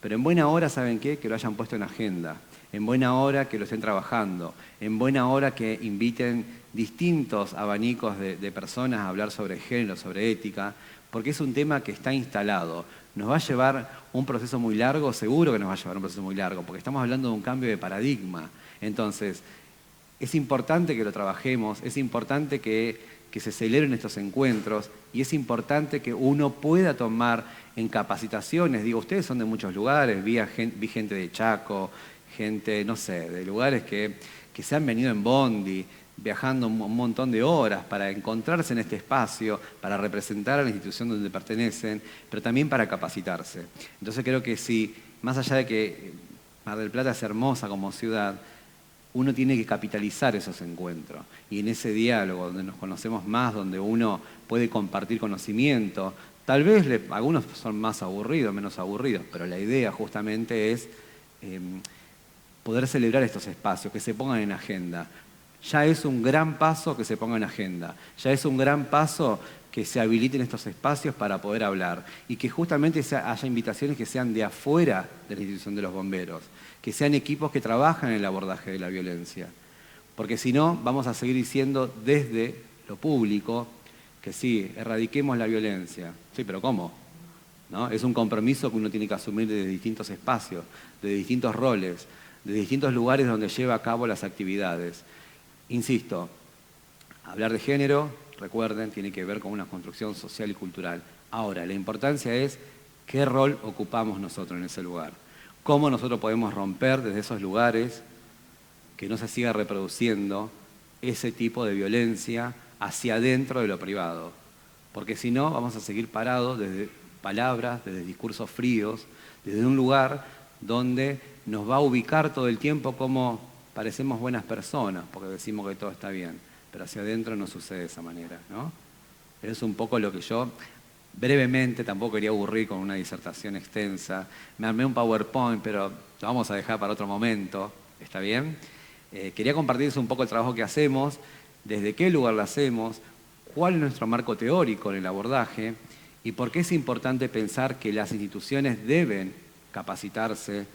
Speaker 2: pero en buena hora, ¿saben qué? Que lo hayan puesto en agenda. En buena hora que lo estén trabajando. En buena hora que inviten distintos abanicos de personas a hablar sobre género, sobre ética, porque es un tema que está instalado. ¿Nos va a llevar un proceso muy largo? Seguro que nos va a llevar un proceso muy largo, porque estamos hablando de un cambio de paradigma. Entonces, es importante que lo trabajemos, es importante que se celebren estos encuentros y es importante que uno pueda tomar en capacitaciones. Digo, ustedes son de muchos lugares, vi gente de Chaco, gente, no sé, de lugares que se han venido en bondi, viajando un montón de horas para encontrarse en este espacio, para representar a la institución donde pertenecen, pero también para capacitarse. Entonces creo que sí, más allá de que Mar del Plata es hermosa como ciudad, uno tiene que capitalizar esos encuentros. Y en ese diálogo, donde nos conocemos más, donde uno puede compartir conocimiento, tal vez algunos son más aburridos, menos aburridos, pero la idea justamente es poder celebrar estos espacios, que se pongan en agenda. Ya es un gran paso que se ponga en agenda, ya es un gran paso que se habiliten estos espacios para poder hablar y que justamente haya invitaciones que sean de afuera de la institución de los bomberos, que sean equipos que trabajan en el abordaje de la violencia. Porque si no, vamos a seguir diciendo desde lo público que sí, erradiquemos la violencia. Sí, pero ¿cómo? ¿No? Es un compromiso que uno tiene que asumir desde distintos espacios, de distintos roles, de distintos lugares donde lleva a cabo las actividades. Insisto, hablar de género, recuerden, tiene que ver con una construcción social y cultural. Ahora, la importancia es qué rol ocupamos nosotros en ese lugar. Cómo nosotros podemos romper desde esos lugares que no se siga reproduciendo ese tipo de violencia hacia adentro de lo privado. Porque si no, vamos a seguir parados desde palabras, desde discursos fríos, desde un lugar donde nos va a ubicar todo el tiempo como parecemos buenas personas, porque decimos que todo está bien, pero hacia adentro no sucede de esa manera, ¿no? Es un poco lo que yo, brevemente, tampoco quería aburrir con una disertación extensa, me armé un PowerPoint, pero lo vamos a dejar para otro momento, ¿está bien? Quería compartirles un poco el trabajo que hacemos, desde qué lugar lo hacemos, cuál es nuestro marco teórico en el abordaje y por qué es importante pensar que las instituciones deben capacitarse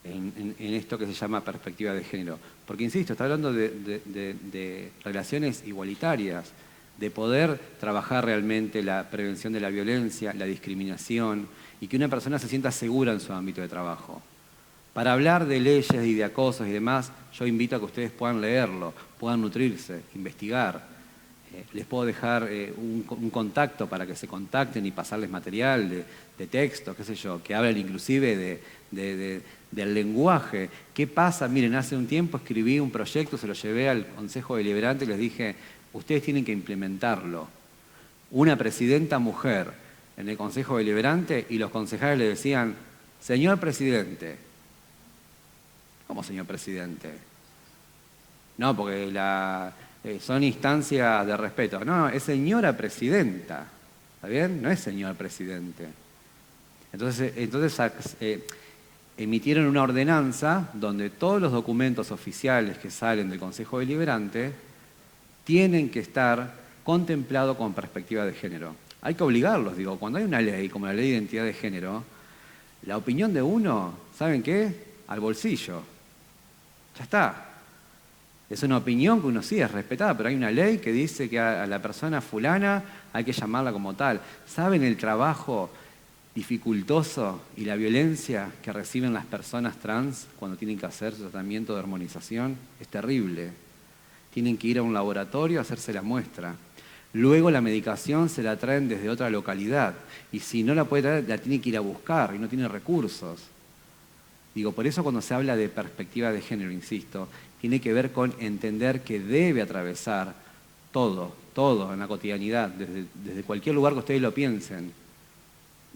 Speaker 2: en esto que se llama perspectiva de género. Porque, insisto, está hablando de relaciones igualitarias, de poder trabajar realmente la prevención de la violencia, la discriminación, y que una persona se sienta segura en su ámbito de trabajo. Para hablar de leyes y de acosos y demás, yo invito a que ustedes puedan leerlo, puedan nutrirse, investigar. Les puedo dejar un contacto para que se contacten y pasarles material de texto, qué sé yo, que hablen inclusive del lenguaje. ¿Qué pasa? Miren, hace un tiempo escribí un proyecto, se lo llevé al Consejo Deliberante y les dije, ustedes tienen que implementarlo. Una presidenta mujer en el Consejo Deliberante y los concejales le decían, señor presidente. ¿Cómo señor presidente? No, porque son instancias de respeto. No, es señora presidenta. ¿Está bien? No es señor presidente. Entonces emitieron una ordenanza donde todos los documentos oficiales que salen del Consejo Deliberante tienen que estar contemplados con perspectiva de género. Hay que obligarlos, digo, cuando hay una ley como la Ley de Identidad de Género, la opinión de uno, ¿saben qué? Al bolsillo. Ya está. Es una opinión que uno sí es respetada, pero hay una ley que dice que a la persona fulana hay que llamarla como tal. ¿Saben el trabajo dificultoso y la violencia que reciben las personas trans cuando tienen que hacer su tratamiento de hormonización? Es terrible. Tienen que ir a un laboratorio a hacerse la muestra. Luego la medicación se la traen desde otra localidad. Y si no la puede traer, la tiene que ir a buscar y no tiene recursos. Digo, por eso cuando se habla de perspectiva de género, insisto, tiene que ver con entender que debe atravesar todo en la cotidianidad, desde cualquier lugar que ustedes lo piensen.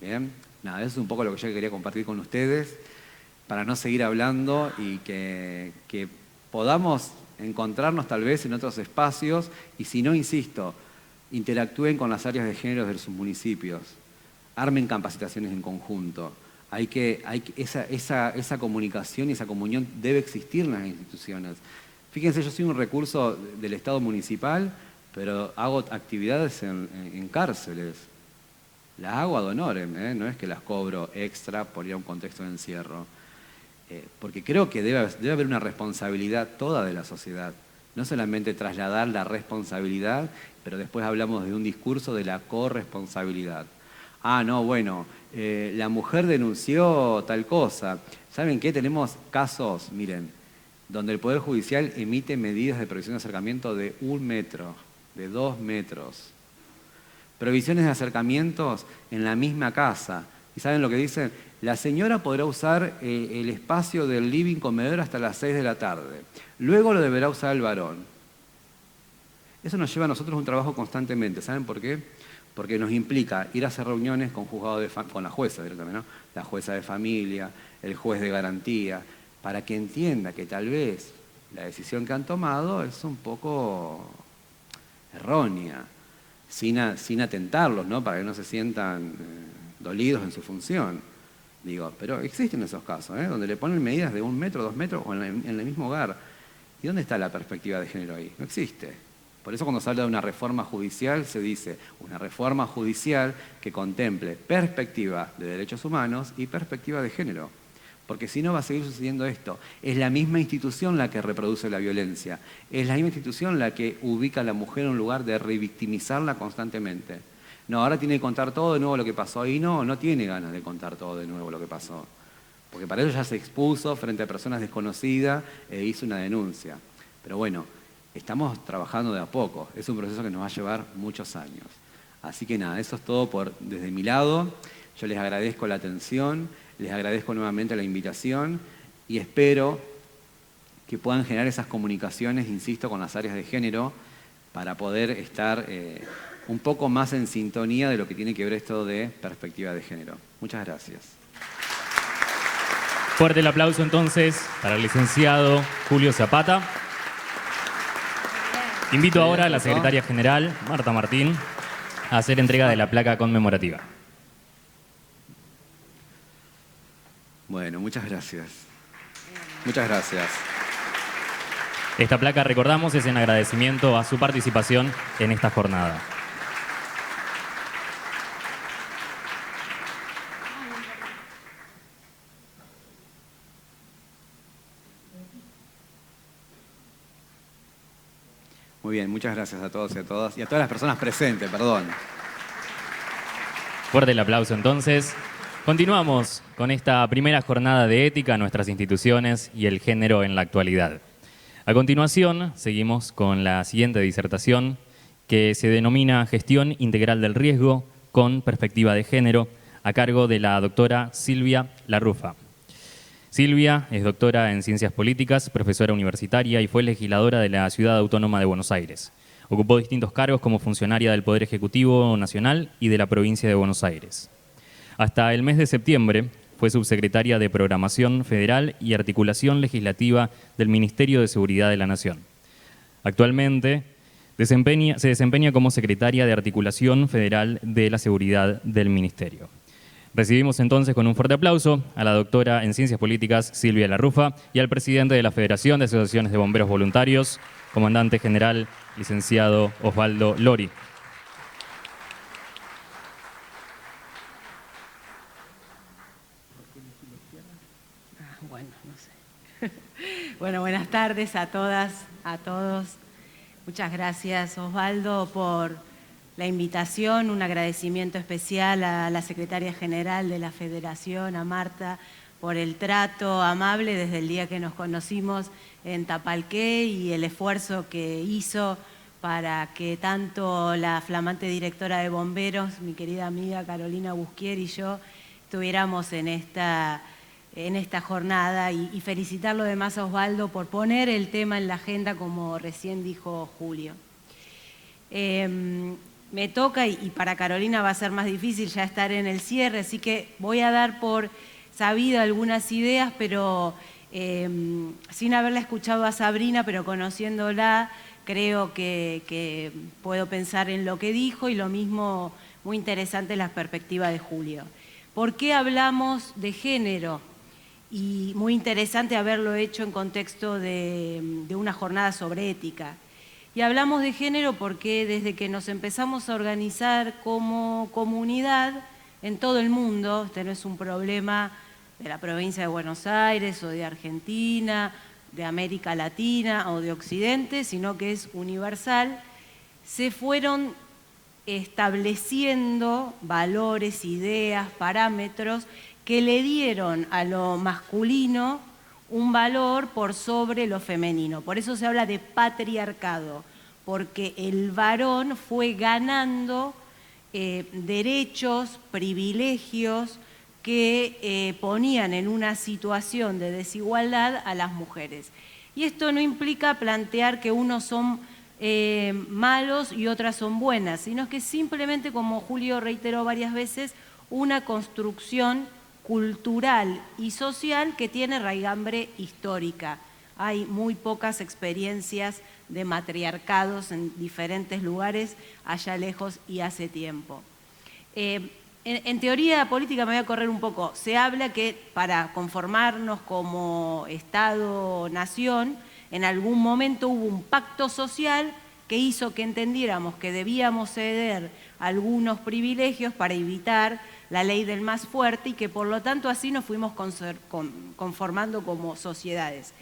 Speaker 2: Bien, nada, eso es un poco lo que yo quería compartir con ustedes, para no seguir hablando y que podamos encontrarnos tal vez en otros espacios, y si no, insisto, interactúen con las áreas de género de sus municipios, armen capacitaciones en conjunto. Esa comunicación y esa comunión debe existir en las instituciones. Fíjense, yo soy un recurso del Estado municipal, pero hago actividades en cárceles. Las hago ad honorem, no es que las cobro extra por ir a un contexto de encierro. Porque creo que debe haber una responsabilidad toda de la sociedad. No solamente trasladar la responsabilidad, pero después hablamos de un discurso de la corresponsabilidad. Ah, no, bueno, la mujer denunció tal cosa. ¿Saben qué? Tenemos casos, miren, donde el Poder Judicial emite medidas de prohibición de acercamiento de 1 metro, de 2 metros. Prohibiciones de acercamientos en la misma casa. ¿Y saben lo que dicen? La señora podrá usar el espacio del living comedor hasta las 6 de la tarde. Luego lo deberá usar el varón. Eso nos lleva a nosotros un trabajo constantemente. ¿Saben por qué? Porque nos implica ir a hacer reuniones con con la jueza directamente, ¿no? La jueza de familia, el juez de garantía, para que entienda que tal vez la decisión que han tomado es un poco errónea, sin atentarlos, ¿no? Para que no se sientan dolidos en su función. Digo, pero existen esos casos, donde le ponen medidas de 1 metro, 2 metros o en el mismo hogar. ¿Y dónde está la perspectiva de género ahí? No existe. Por eso cuando se habla de una reforma judicial se dice una reforma judicial que contemple perspectiva de derechos humanos y perspectiva de género. Porque si no va a seguir sucediendo esto. Es la misma institución la que reproduce la violencia. Es la misma institución la que ubica a la mujer en un lugar de revictimizarla constantemente. No, ahora tiene que contar todo de nuevo lo que pasó. Y no tiene ganas de contar todo de nuevo lo que pasó. Porque para eso ya se expuso frente a personas desconocidas e hizo una denuncia. Pero bueno, estamos trabajando de a poco. Es un proceso que nos va a llevar muchos años. Así que nada, eso es todo desde mi lado. Yo les agradezco la atención, les agradezco nuevamente la invitación y espero que puedan generar esas comunicaciones, insisto, con las áreas de género para poder estar un poco más en sintonía de lo que tiene que ver esto de perspectiva de género. Muchas gracias.
Speaker 1: Fuerte el aplauso entonces para el licenciado Julio Zapata. Invito ahora a la secretaria general, Marta Martín, a hacer entrega de la placa conmemorativa.
Speaker 2: Bueno, muchas gracias. Muchas gracias.
Speaker 1: Esta placa, recordamos, es en agradecimiento a su participación en esta jornada.
Speaker 2: Muy bien, muchas gracias a todos y a todas. Y a todas las personas presentes, perdón.
Speaker 1: Fuerte el aplauso entonces. Continuamos con esta primera jornada de ética, nuestras instituciones y el género en la actualidad. A continuación, seguimos con la siguiente disertación, que se denomina Gestión Integral del Riesgo con Perspectiva de Género, a cargo de la doctora Silvia Larrufa. Silvia es doctora en Ciencias Políticas, profesora universitaria y fue legisladora de la Ciudad Autónoma de Buenos Aires. Ocupó distintos cargos como funcionaria del Poder Ejecutivo Nacional y de la Provincia de Buenos Aires. Hasta el mes de septiembre fue subsecretaria de Programación Federal y Articulación Legislativa del Ministerio de Seguridad de la Nación. Actualmente se desempeña como secretaria de Articulación Federal de la Seguridad del Ministerio. Recibimos entonces con un fuerte aplauso a la doctora en Ciencias Políticas Silvia Larrufa y al presidente de la Federación de Asociaciones de Bomberos Voluntarios, comandante general, licenciado Osvaldo Lori.
Speaker 3: Bueno, no sé. Bueno, buenas tardes a todas, a todos. Muchas gracias, Osvaldo, por la invitación. Un agradecimiento especial a la secretaria general de la Federación, a Marta, por el trato amable desde el día que nos conocimos en Tapalqué y el esfuerzo que hizo para que tanto la flamante directora de bomberos, mi querida amiga Carolina Busquier, y yo estuviéramos en esta jornada y felicitarlo además a Osvaldo por poner el tema en la agenda, como recién dijo Julio. Me toca, y para Carolina va a ser más difícil ya estar en el cierre, así que voy a dar por sabido algunas ideas, pero sin haberla escuchado a Sabrina, pero conociéndola, creo que puedo pensar en lo que dijo, y lo mismo, muy interesante la perspectiva de Julio. ¿Por qué hablamos de género? Y muy interesante haberlo hecho en contexto de una jornada sobre ética. Y hablamos de género porque desde que nos empezamos a organizar como comunidad en todo el mundo, este no es un problema de la provincia de Buenos Aires o de Argentina, de América Latina o de Occidente, sino que es universal, se fueron estableciendo valores, ideas, parámetros que le dieron a lo masculino un valor por sobre lo femenino. Por eso se habla de patriarcado, porque el varón fue ganando derechos, privilegios que ponían en una situación de desigualdad a las mujeres. Y esto no implica plantear que unos son malos y otras son buenas, sino que simplemente, como Julio reiteró varias veces, una construcción cultural y social que tiene raigambre histórica. Hay muy pocas experiencias de matriarcados en diferentes lugares, allá lejos y hace tiempo. En teoría política me voy a correr un poco. Se habla que para conformarnos como Estado-nación, en algún momento hubo un pacto social que hizo que entendiéramos que debíamos ceder algunos privilegios para evitar la ley del más fuerte, y que por lo tanto así nos fuimos conformando como sociedades.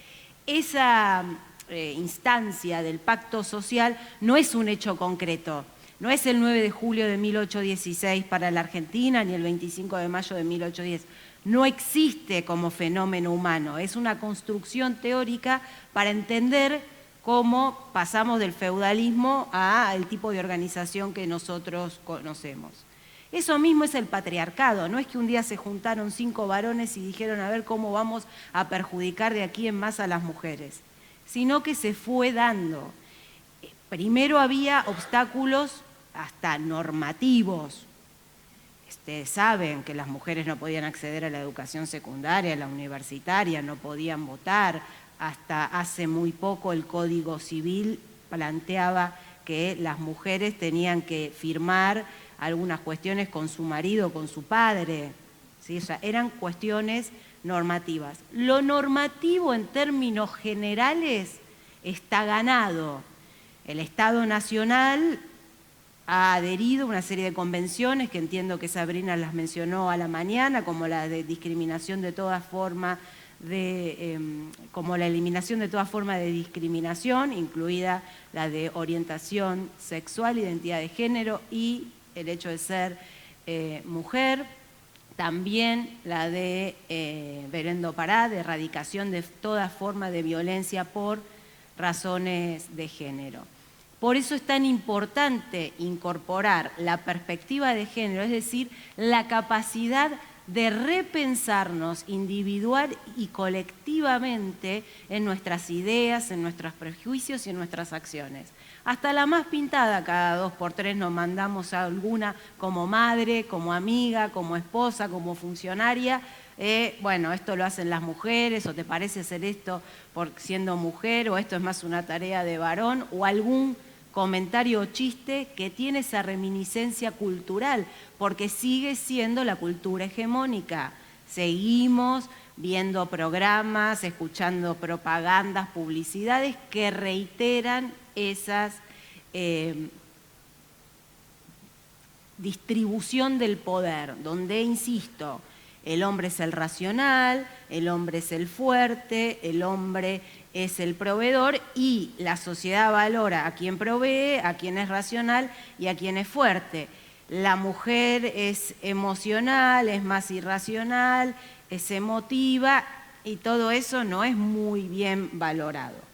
Speaker 3: Esa instancia del pacto social no es un hecho concreto, no es el 9 de julio de 1816 para la Argentina ni el 25 de mayo de 1810. No existe como fenómeno humano, es una construcción teórica para entender cómo pasamos del feudalismo al tipo de organización que nosotros conocemos. Eso mismo es el patriarcado, no es que un día se juntaron 5 varones y dijeron a ver cómo vamos a perjudicar de aquí en más a las mujeres, sino que se fue dando. Primero había obstáculos hasta normativos. Ustedes saben que las mujeres no podían acceder a la educación secundaria, a la universitaria, no podían votar. Hasta hace muy poco el Código Civil planteaba que las mujeres tenían que firmar algunas cuestiones con su marido, con su padre, ¿sí? O sea, eran cuestiones normativas. Lo normativo en términos generales está ganado. El Estado Nacional ha adherido a una serie de convenciones que entiendo que Sabrina las mencionó a la mañana, como la de discriminación de toda forma como la eliminación de toda forma de discriminación, incluida la de orientación sexual, identidad de género y el hecho de ser mujer. También la de Belén do Pará, de erradicación de toda forma de violencia por razones de género. Por eso es tan importante incorporar la perspectiva de género, es decir, la capacidad de repensarnos individual y colectivamente en nuestras ideas, en nuestros prejuicios y en nuestras acciones. Hasta la más pintada, cada 2 por 3 nos mandamos a alguna como madre, como amiga, como esposa, como funcionaria, bueno, esto lo hacen las mujeres, o te parece hacer esto por siendo mujer, o esto es más una tarea de varón, o algún comentario o chiste que tiene esa reminiscencia cultural, porque sigue siendo la cultura hegemónica. Seguimos viendo programas, escuchando propagandas, publicidades que reiteran esas distribución del poder, donde, insisto, el hombre es el racional, el hombre es el fuerte, el hombre es el proveedor y la sociedad valora a quien provee, a quien es racional y a quien es fuerte. La mujer es emocional, es más irracional, es emotiva y todo eso no es muy bien valorado.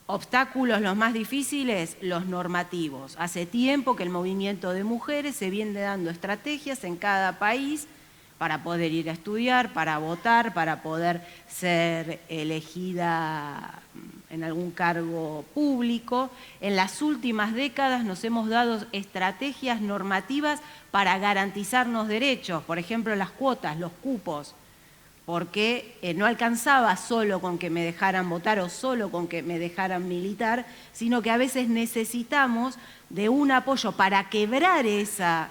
Speaker 3: Obstáculos los más difíciles, los normativos. Hace tiempo que el movimiento de mujeres se viene dando estrategias en cada país para poder ir a estudiar, para votar, para poder ser elegida en algún cargo público. En las últimas décadas nos hemos dado estrategias normativas para garantizarnos derechos, por ejemplo, las cuotas, los cupos, porque no alcanzaba solo con que me dejaran votar o solo con que me dejaran militar, sino que a veces necesitamos de un apoyo para quebrar esa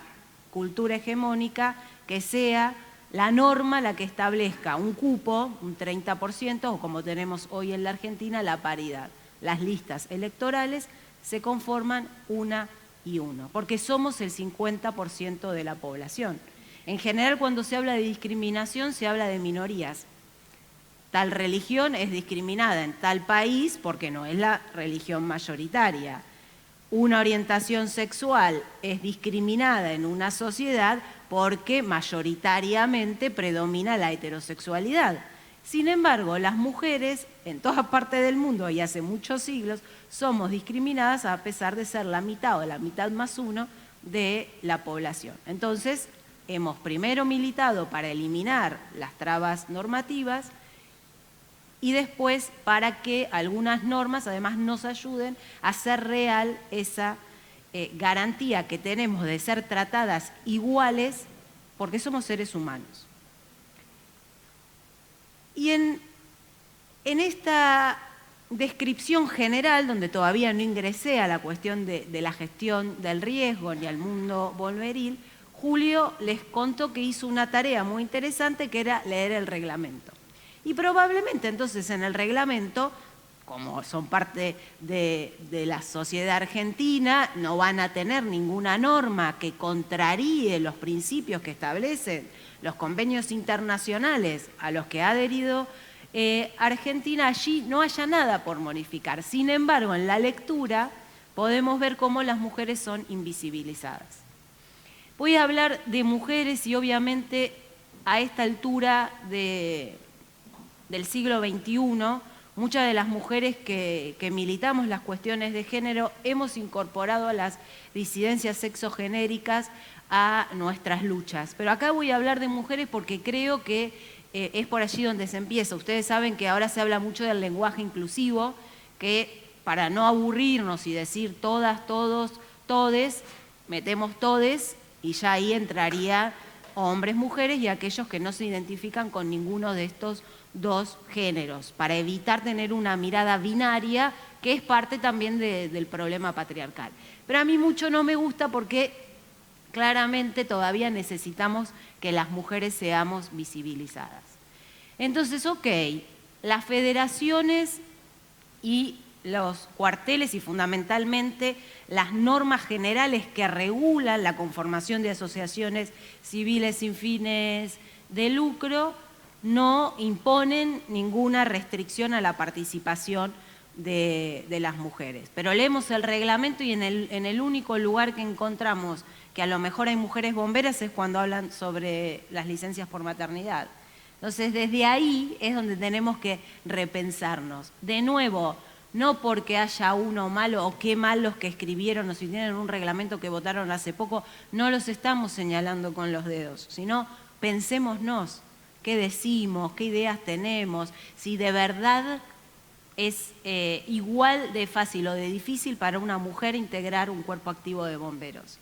Speaker 3: cultura hegemónica, que sea la norma la que establezca un cupo, un 30%, o como tenemos hoy en la Argentina, la paridad. Las listas electorales se conforman una y uno, porque somos el 50% de la población. En general, cuando se habla de discriminación, se habla de minorías. Tal religión es discriminada en tal país porque no es la religión mayoritaria. Una orientación sexual es discriminada en una sociedad porque mayoritariamente predomina la heterosexualidad. Sin embargo, las mujeres en toda parte del mundo y hace muchos siglos somos discriminadas a pesar de ser la mitad o la mitad más uno de la población. Entonces, hemos primero militado para eliminar las trabas normativas y después para que algunas normas además nos ayuden a hacer real esa garantía que tenemos de ser tratadas iguales porque somos seres humanos. Y en esta descripción general, donde todavía no ingresé a la cuestión de la gestión del riesgo ni al mundo volveril, Julio les contó que hizo una tarea muy interesante que era leer el reglamento. Y probablemente entonces en el reglamento, como son parte de la sociedad argentina, no van a tener ninguna norma que contraríe los principios que establecen los convenios internacionales a los que ha adherido Argentina. Allí no haya nada por modificar. Sin embargo, en la lectura podemos ver cómo las mujeres son invisibilizadas. Voy a hablar de mujeres y obviamente a esta altura del siglo XXI, muchas de las mujeres que militamos las cuestiones de género hemos incorporado a las disidencias sexogenéricas a nuestras luchas. Pero acá voy a hablar de mujeres porque creo que es por allí donde se empieza. Ustedes saben que ahora se habla mucho del lenguaje inclusivo, que para no aburrirnos y decir todas, todos, todes, metemos todes y ya ahí entraría hombres, mujeres y aquellos que no se identifican con ninguno de estos dos géneros, para evitar tener una mirada binaria que es parte también del problema patriarcal. Pero a mí mucho no me gusta porque claramente todavía necesitamos que las mujeres seamos visibilizadas. Entonces, ok, las federaciones y los cuarteles y fundamentalmente las normas generales que regulan la conformación de asociaciones civiles sin fines de lucro no imponen ninguna restricción a la participación de las mujeres. Pero leemos el reglamento y en el único lugar que encontramos que a lo mejor hay mujeres bomberas es cuando hablan sobre las licencias por maternidad. Entonces, desde ahí es donde tenemos que repensarnos. De nuevo, no porque haya uno malo o qué malos que escribieron o si tienen un reglamento que votaron hace poco, no los estamos señalando con los dedos, sino pensémonos qué decimos, qué ideas tenemos, si de verdad es igual de fácil o de difícil para una mujer integrar un cuerpo activo de bomberos.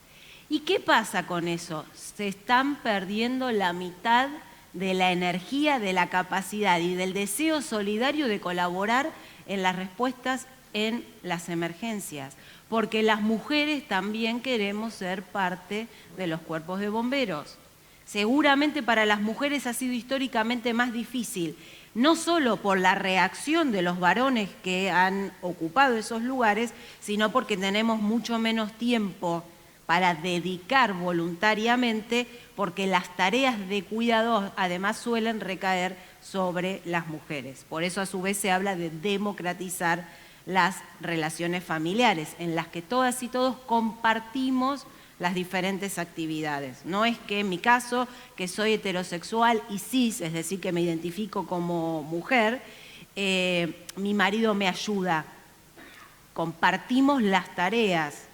Speaker 3: ¿Y qué pasa con eso? Se están perdiendo la mitad de la energía, de la capacidad y del deseo solidario de colaborar en las respuestas en las emergencias, porque las mujeres también queremos ser parte de los cuerpos de bomberos. Seguramente para las mujeres ha sido históricamente más difícil, no solo por la reacción de los varones que han ocupado esos lugares, sino porque tenemos mucho menos tiempo para dedicar voluntariamente, porque las tareas de cuidado además suelen recaer sobre las mujeres. Por eso a su vez se habla de democratizar las relaciones familiares, en las que todas y todos compartimos las diferentes actividades. No es que en mi caso, que soy heterosexual y cis, es decir, que me identifico como mujer, mi marido me ayuda. Compartimos las tareas.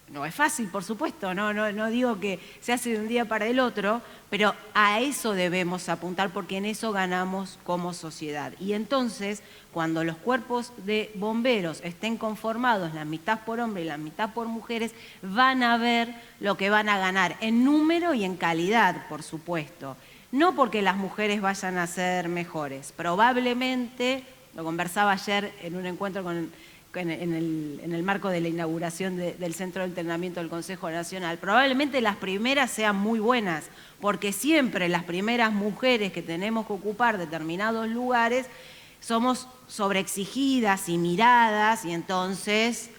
Speaker 3: No es fácil, por supuesto, no digo que se hace de un día para el otro, pero a eso debemos apuntar porque en eso ganamos como sociedad. Y entonces, cuando los cuerpos de bomberos estén conformados, la mitad por hombres y la mitad por mujeres, van a ver lo que van a ganar en número y en calidad, por supuesto. No porque las mujeres vayan a ser mejores, probablemente, lo conversaba ayer en un encuentro en el marco de la inauguración del Centro de Entrenamiento del Consejo Nacional, probablemente las primeras sean muy buenas, porque siempre las primeras mujeres que tenemos que ocupar determinados lugares somos sobreexigidas y miradas, y entonces,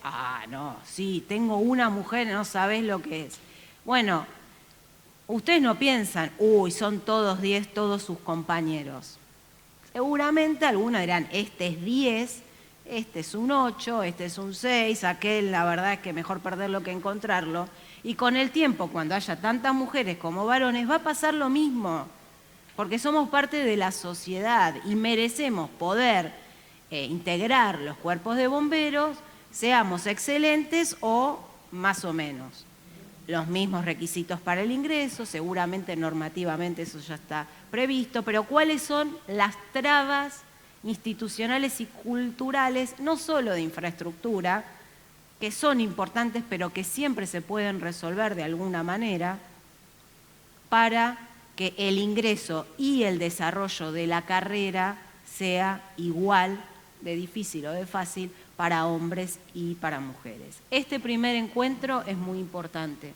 Speaker 3: no, sí, tengo una mujer, no sabés lo que es. Bueno, ustedes no piensan, son todos 10, todos sus compañeros. Seguramente algunos dirán, este es 10, este es un 8, este es un 6, aquel la verdad es que mejor perderlo que encontrarlo. Y con el tiempo, cuando haya tantas mujeres como varones, va a pasar lo mismo, porque somos parte de la sociedad y merecemos poder integrar los cuerpos de bomberos, seamos excelentes o más o menos. Los mismos requisitos para el ingreso, seguramente normativamente eso ya está previsto, pero ¿cuáles son las trabas institucionales y culturales, no solo de infraestructura, que son importantes pero que siempre se pueden resolver de alguna manera, para que el ingreso y el desarrollo de la carrera sea igual de difícil o de fácil para hombres y para mujeres? Este primer encuentro es muy importante.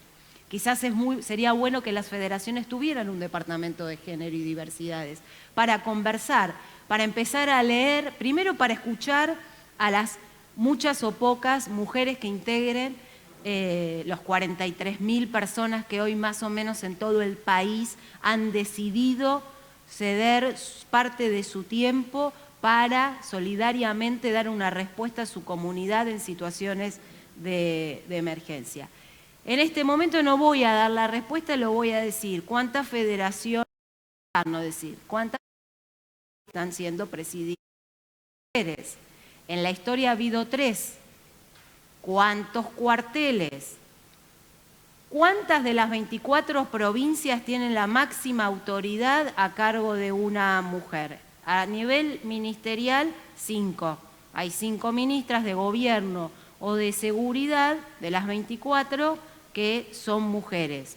Speaker 3: Quizás sería bueno que las federaciones tuvieran un departamento de género y diversidades para conversar, para empezar a leer, primero para escuchar a las muchas o pocas mujeres que integren los 43.000 personas que hoy más o menos en todo el país han decidido ceder parte de su tiempo para solidariamente dar una respuesta a su comunidad en situaciones de emergencia. En este momento no voy a dar la respuesta, lo voy a decir. ¿Cuántas federaciones, cuántas están siendo presididas por mujeres? En la historia ha habido 3. ¿Cuántos cuarteles? ¿Cuántas de las 24 provincias tienen la máxima autoridad a cargo de una mujer? A nivel ministerial, 5. Hay 5 ministras de gobierno o de seguridad de las 24 que son mujeres.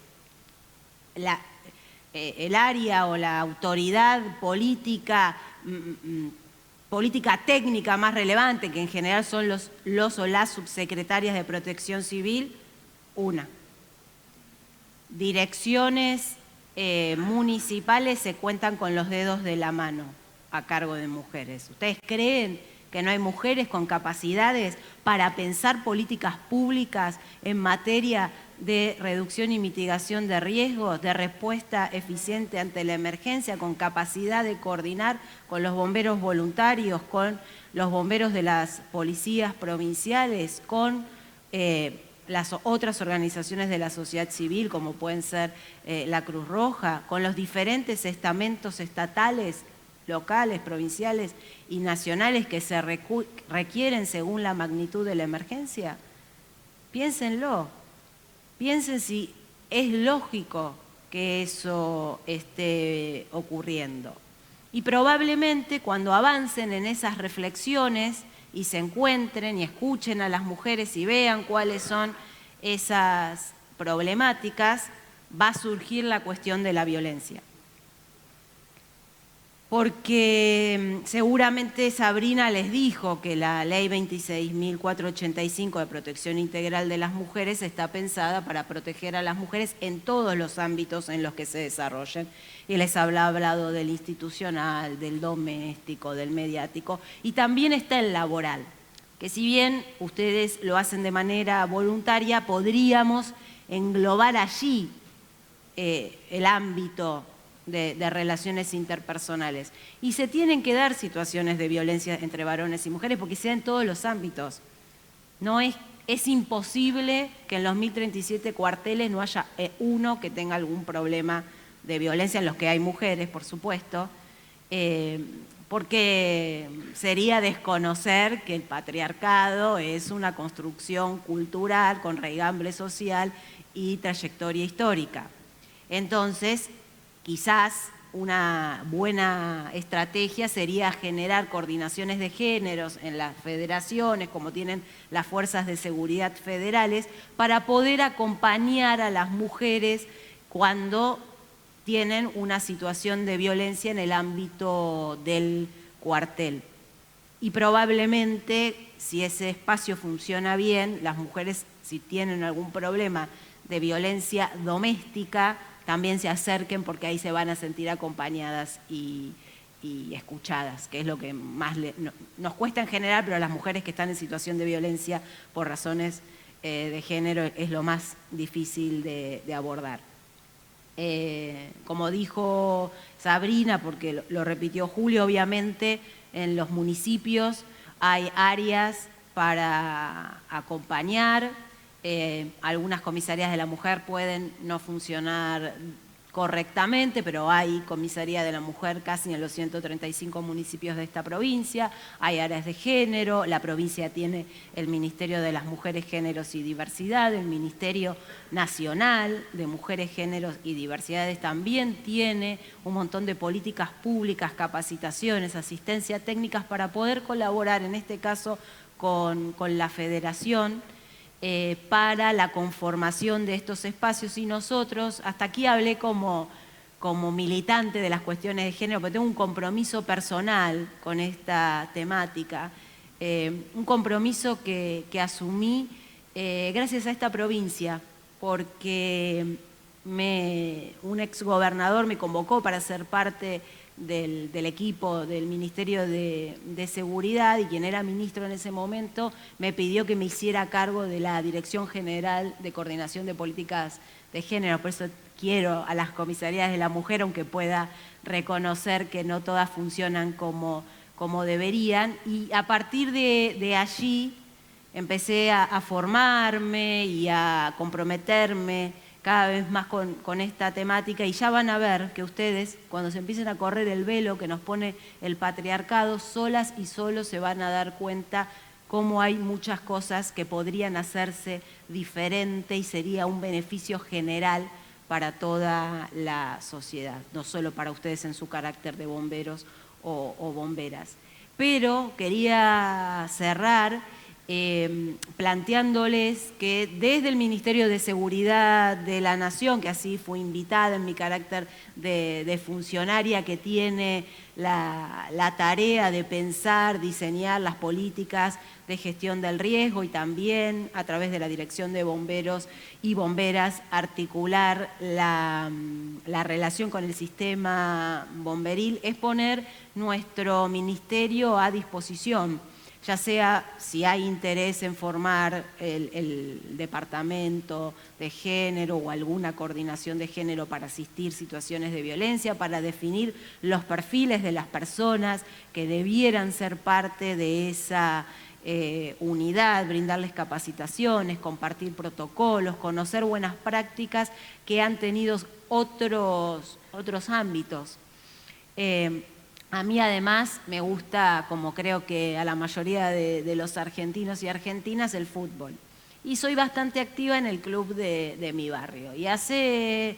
Speaker 3: El área o la autoridad política técnica más relevante, que en general son los o las subsecretarias de Protección Civil, 1. Direcciones municipales se cuentan con los dedos de la mano a cargo de mujeres. ¿Ustedes creen que no hay mujeres con capacidades para pensar políticas públicas en materia de reducción y mitigación de riesgos, de respuesta eficiente ante la emergencia, con capacidad de coordinar con los bomberos voluntarios, con los bomberos de las policías provinciales, con las otras organizaciones de la sociedad civil, como pueden ser la Cruz Roja, con los diferentes estamentos estatales, locales, provinciales y nacionales que se requieren según la magnitud de la emergencia? Piénsenlo, piensen si es lógico que eso esté ocurriendo. Y probablemente cuando avancen en esas reflexiones y se encuentren y escuchen a las mujeres y vean cuáles son esas problemáticas, va a surgir la cuestión de la violencia. Porque seguramente Sabrina les dijo que la ley 26.485 de protección integral de las mujeres está pensada para proteger a las mujeres en todos los ámbitos en los que se desarrollen. Y les habrá hablado del institucional, del doméstico, del mediático, y también está el laboral, que si bien ustedes lo hacen de manera voluntaria, podríamos englobar allí el ámbito de relaciones interpersonales. Y se tienen que dar situaciones de violencia entre varones y mujeres porque se da en todos los ámbitos. Es imposible que en los 1037 cuarteles no haya uno que tenga algún problema de violencia, en los que hay mujeres, por supuesto, porque sería desconocer que el patriarcado es una construcción cultural con raigambre social y trayectoria histórica. Entonces, quizás una buena estrategia sería generar coordinaciones de géneros en las federaciones, como tienen las fuerzas de seguridad federales, para poder acompañar a las mujeres cuando tienen una situación de violencia en el ámbito del cuartel. Y probablemente, si ese espacio funciona bien, las mujeres, si tienen algún problema de violencia doméstica, también se acerquen porque ahí se van a sentir acompañadas y escuchadas, que es lo que más nos cuesta en general, pero a las mujeres que están en situación de violencia por razones de género es lo más difícil de abordar. Como dijo Sabrina, porque lo repitió Julio, obviamente en los municipios hay áreas para acompañar. Algunas comisarías de la mujer pueden no funcionar correctamente, pero hay comisaría de la mujer casi en los 135 municipios de esta provincia, hay áreas de género, la provincia tiene el Ministerio de las Mujeres, Géneros y Diversidad, el Ministerio Nacional de Mujeres, Géneros y Diversidades también tiene un montón de políticas públicas, capacitaciones, asistencia técnicas para poder colaborar, en este caso con la federación, para la conformación de estos espacios. Y nosotros, hasta aquí hablé como militante de las cuestiones de género, porque tengo un compromiso personal con esta temática, un compromiso que asumí gracias a esta provincia, porque un exgobernador me convocó para ser parte del equipo del Ministerio de Seguridad, y quien era ministro en ese momento me pidió que me hiciera cargo de la Dirección General de Coordinación de Políticas de Género. Por eso quiero a las comisarías de la mujer, aunque pueda reconocer que no todas funcionan como deberían. Y a partir de allí empecé a formarme y a comprometerme cada vez más con esta temática, y ya van a ver que ustedes, cuando se empiecen a correr el velo que nos pone el patriarcado, solas y solos se van a dar cuenta cómo hay muchas cosas que podrían hacerse diferente y sería un beneficio general para toda la sociedad, no solo para ustedes en su carácter de bomberos o bomberas. Pero quería cerrar planteándoles que desde el Ministerio de Seguridad de la Nación, que así fue invitada en mi carácter de funcionaria que tiene la tarea de pensar, diseñar las políticas de gestión del riesgo, y también a través de la Dirección de Bomberos y Bomberas articular la relación con el sistema bomberil, es poner nuestro ministerio a disposición, ya sea si hay interés en formar el departamento de género o alguna coordinación de género para asistir situaciones de violencia, para definir los perfiles de las personas que debieran ser parte de esa unidad, brindarles capacitaciones, compartir protocolos, conocer buenas prácticas que han tenido otros ámbitos. A mí además me gusta, como creo que a la mayoría de los argentinos y argentinas, el fútbol. Y soy bastante activa en el club de mi barrio. Y hace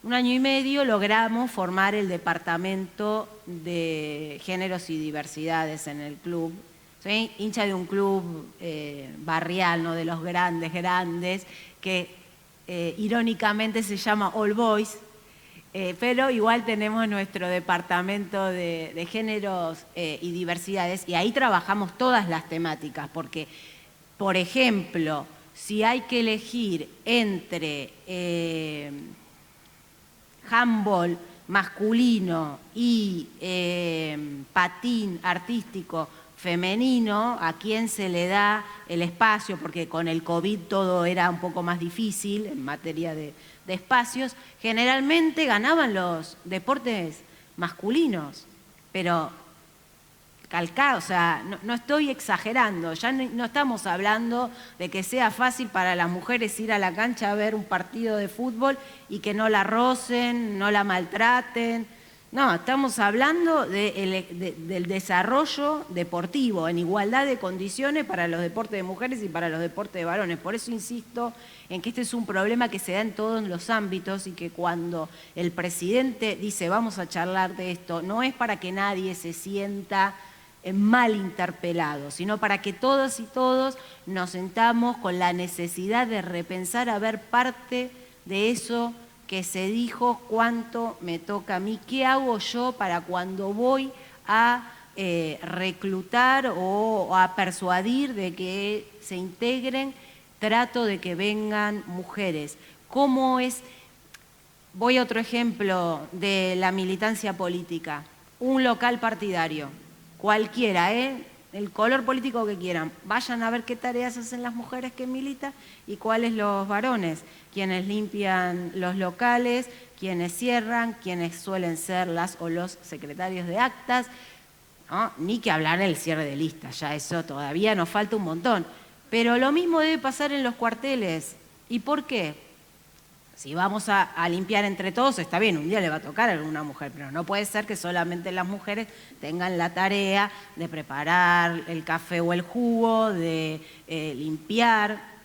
Speaker 3: 1 año y medio logramos formar el departamento de géneros y diversidades en el club. soy hincha de un club barrial, no de los grandes, que irónicamente se llama All Boys, pero igual tenemos nuestro departamento de géneros y diversidades, y ahí trabajamos todas las temáticas, porque, por ejemplo, si hay que elegir entre handball masculino y patín artístico femenino, a quién se le da el espacio, porque con el COVID todo era un poco más difícil en materia de espacios, generalmente ganaban los deportes masculinos, pero calcado, o sea, no estoy exagerando, ya no estamos hablando de que sea fácil para las mujeres ir a la cancha a ver un partido de fútbol y que no la rocen, no la maltraten. No, estamos hablando del desarrollo deportivo en igualdad de condiciones para los deportes de mujeres y para los deportes de varones. Por eso insisto en que este es un problema que se da en todos los ámbitos y que cuando el presidente dice vamos a charlar de esto, no es para que nadie se sienta mal interpelado, sino para que todas y todos nos sentamos con la necesidad de repensar a ver parte de eso que se dijo, cuánto me toca a mí, qué hago yo para cuando voy a reclutar o a persuadir de que se integren, trato de que vengan mujeres. ¿Cómo es? Voy a otro ejemplo de la militancia política, un local partidario, cualquiera, el color político que quieran, vayan a ver qué tareas hacen las mujeres que militan y cuáles los varones, quienes limpian los locales, quienes cierran, quienes suelen ser las o los secretarios de actas, ¿no? Ni que hablar del cierre de listas, ya eso todavía nos falta un montón. Pero lo mismo debe pasar en los cuarteles. ¿Y por qué? Si vamos a limpiar entre todos, está bien, un día le va a tocar a alguna mujer, pero no puede ser que solamente las mujeres tengan la tarea de preparar el café o el jugo, de limpiar.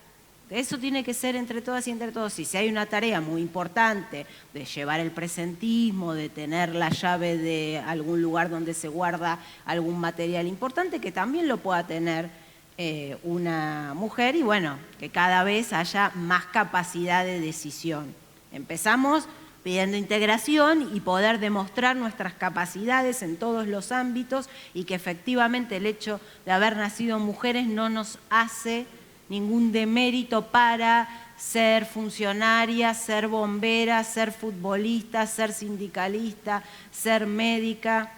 Speaker 3: Eso tiene que ser entre todas y entre todos. Y si hay una tarea muy importante de llevar el presentismo, de tener la llave de algún lugar donde se guarda algún material importante, que también lo pueda tener una mujer y bueno, que cada vez haya más capacidad de decisión. Empezamos pidiendo integración y poder demostrar nuestras capacidades en todos los ámbitos y que efectivamente el hecho de haber nacido mujeres no nos hace ningún demérito para ser funcionaria, ser bombera, ser futbolista, ser sindicalista, ser médica.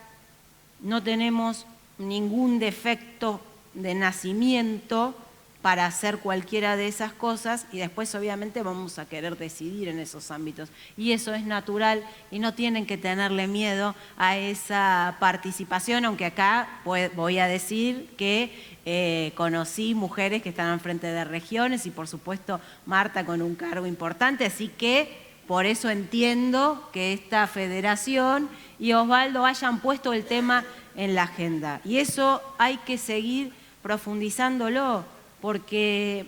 Speaker 3: No tenemos ningún defecto de nacimiento para hacer cualquiera de esas cosas y después obviamente vamos a querer decidir en esos ámbitos. Y eso es natural y no tienen que tenerle miedo a esa participación, aunque acá voy a decir que conocí mujeres que están al frente de regiones y por supuesto Marta con un cargo importante, así que por eso entiendo que esta federación y Osvaldo hayan puesto el tema en la agenda. Y eso hay que seguir profundizándolo, porque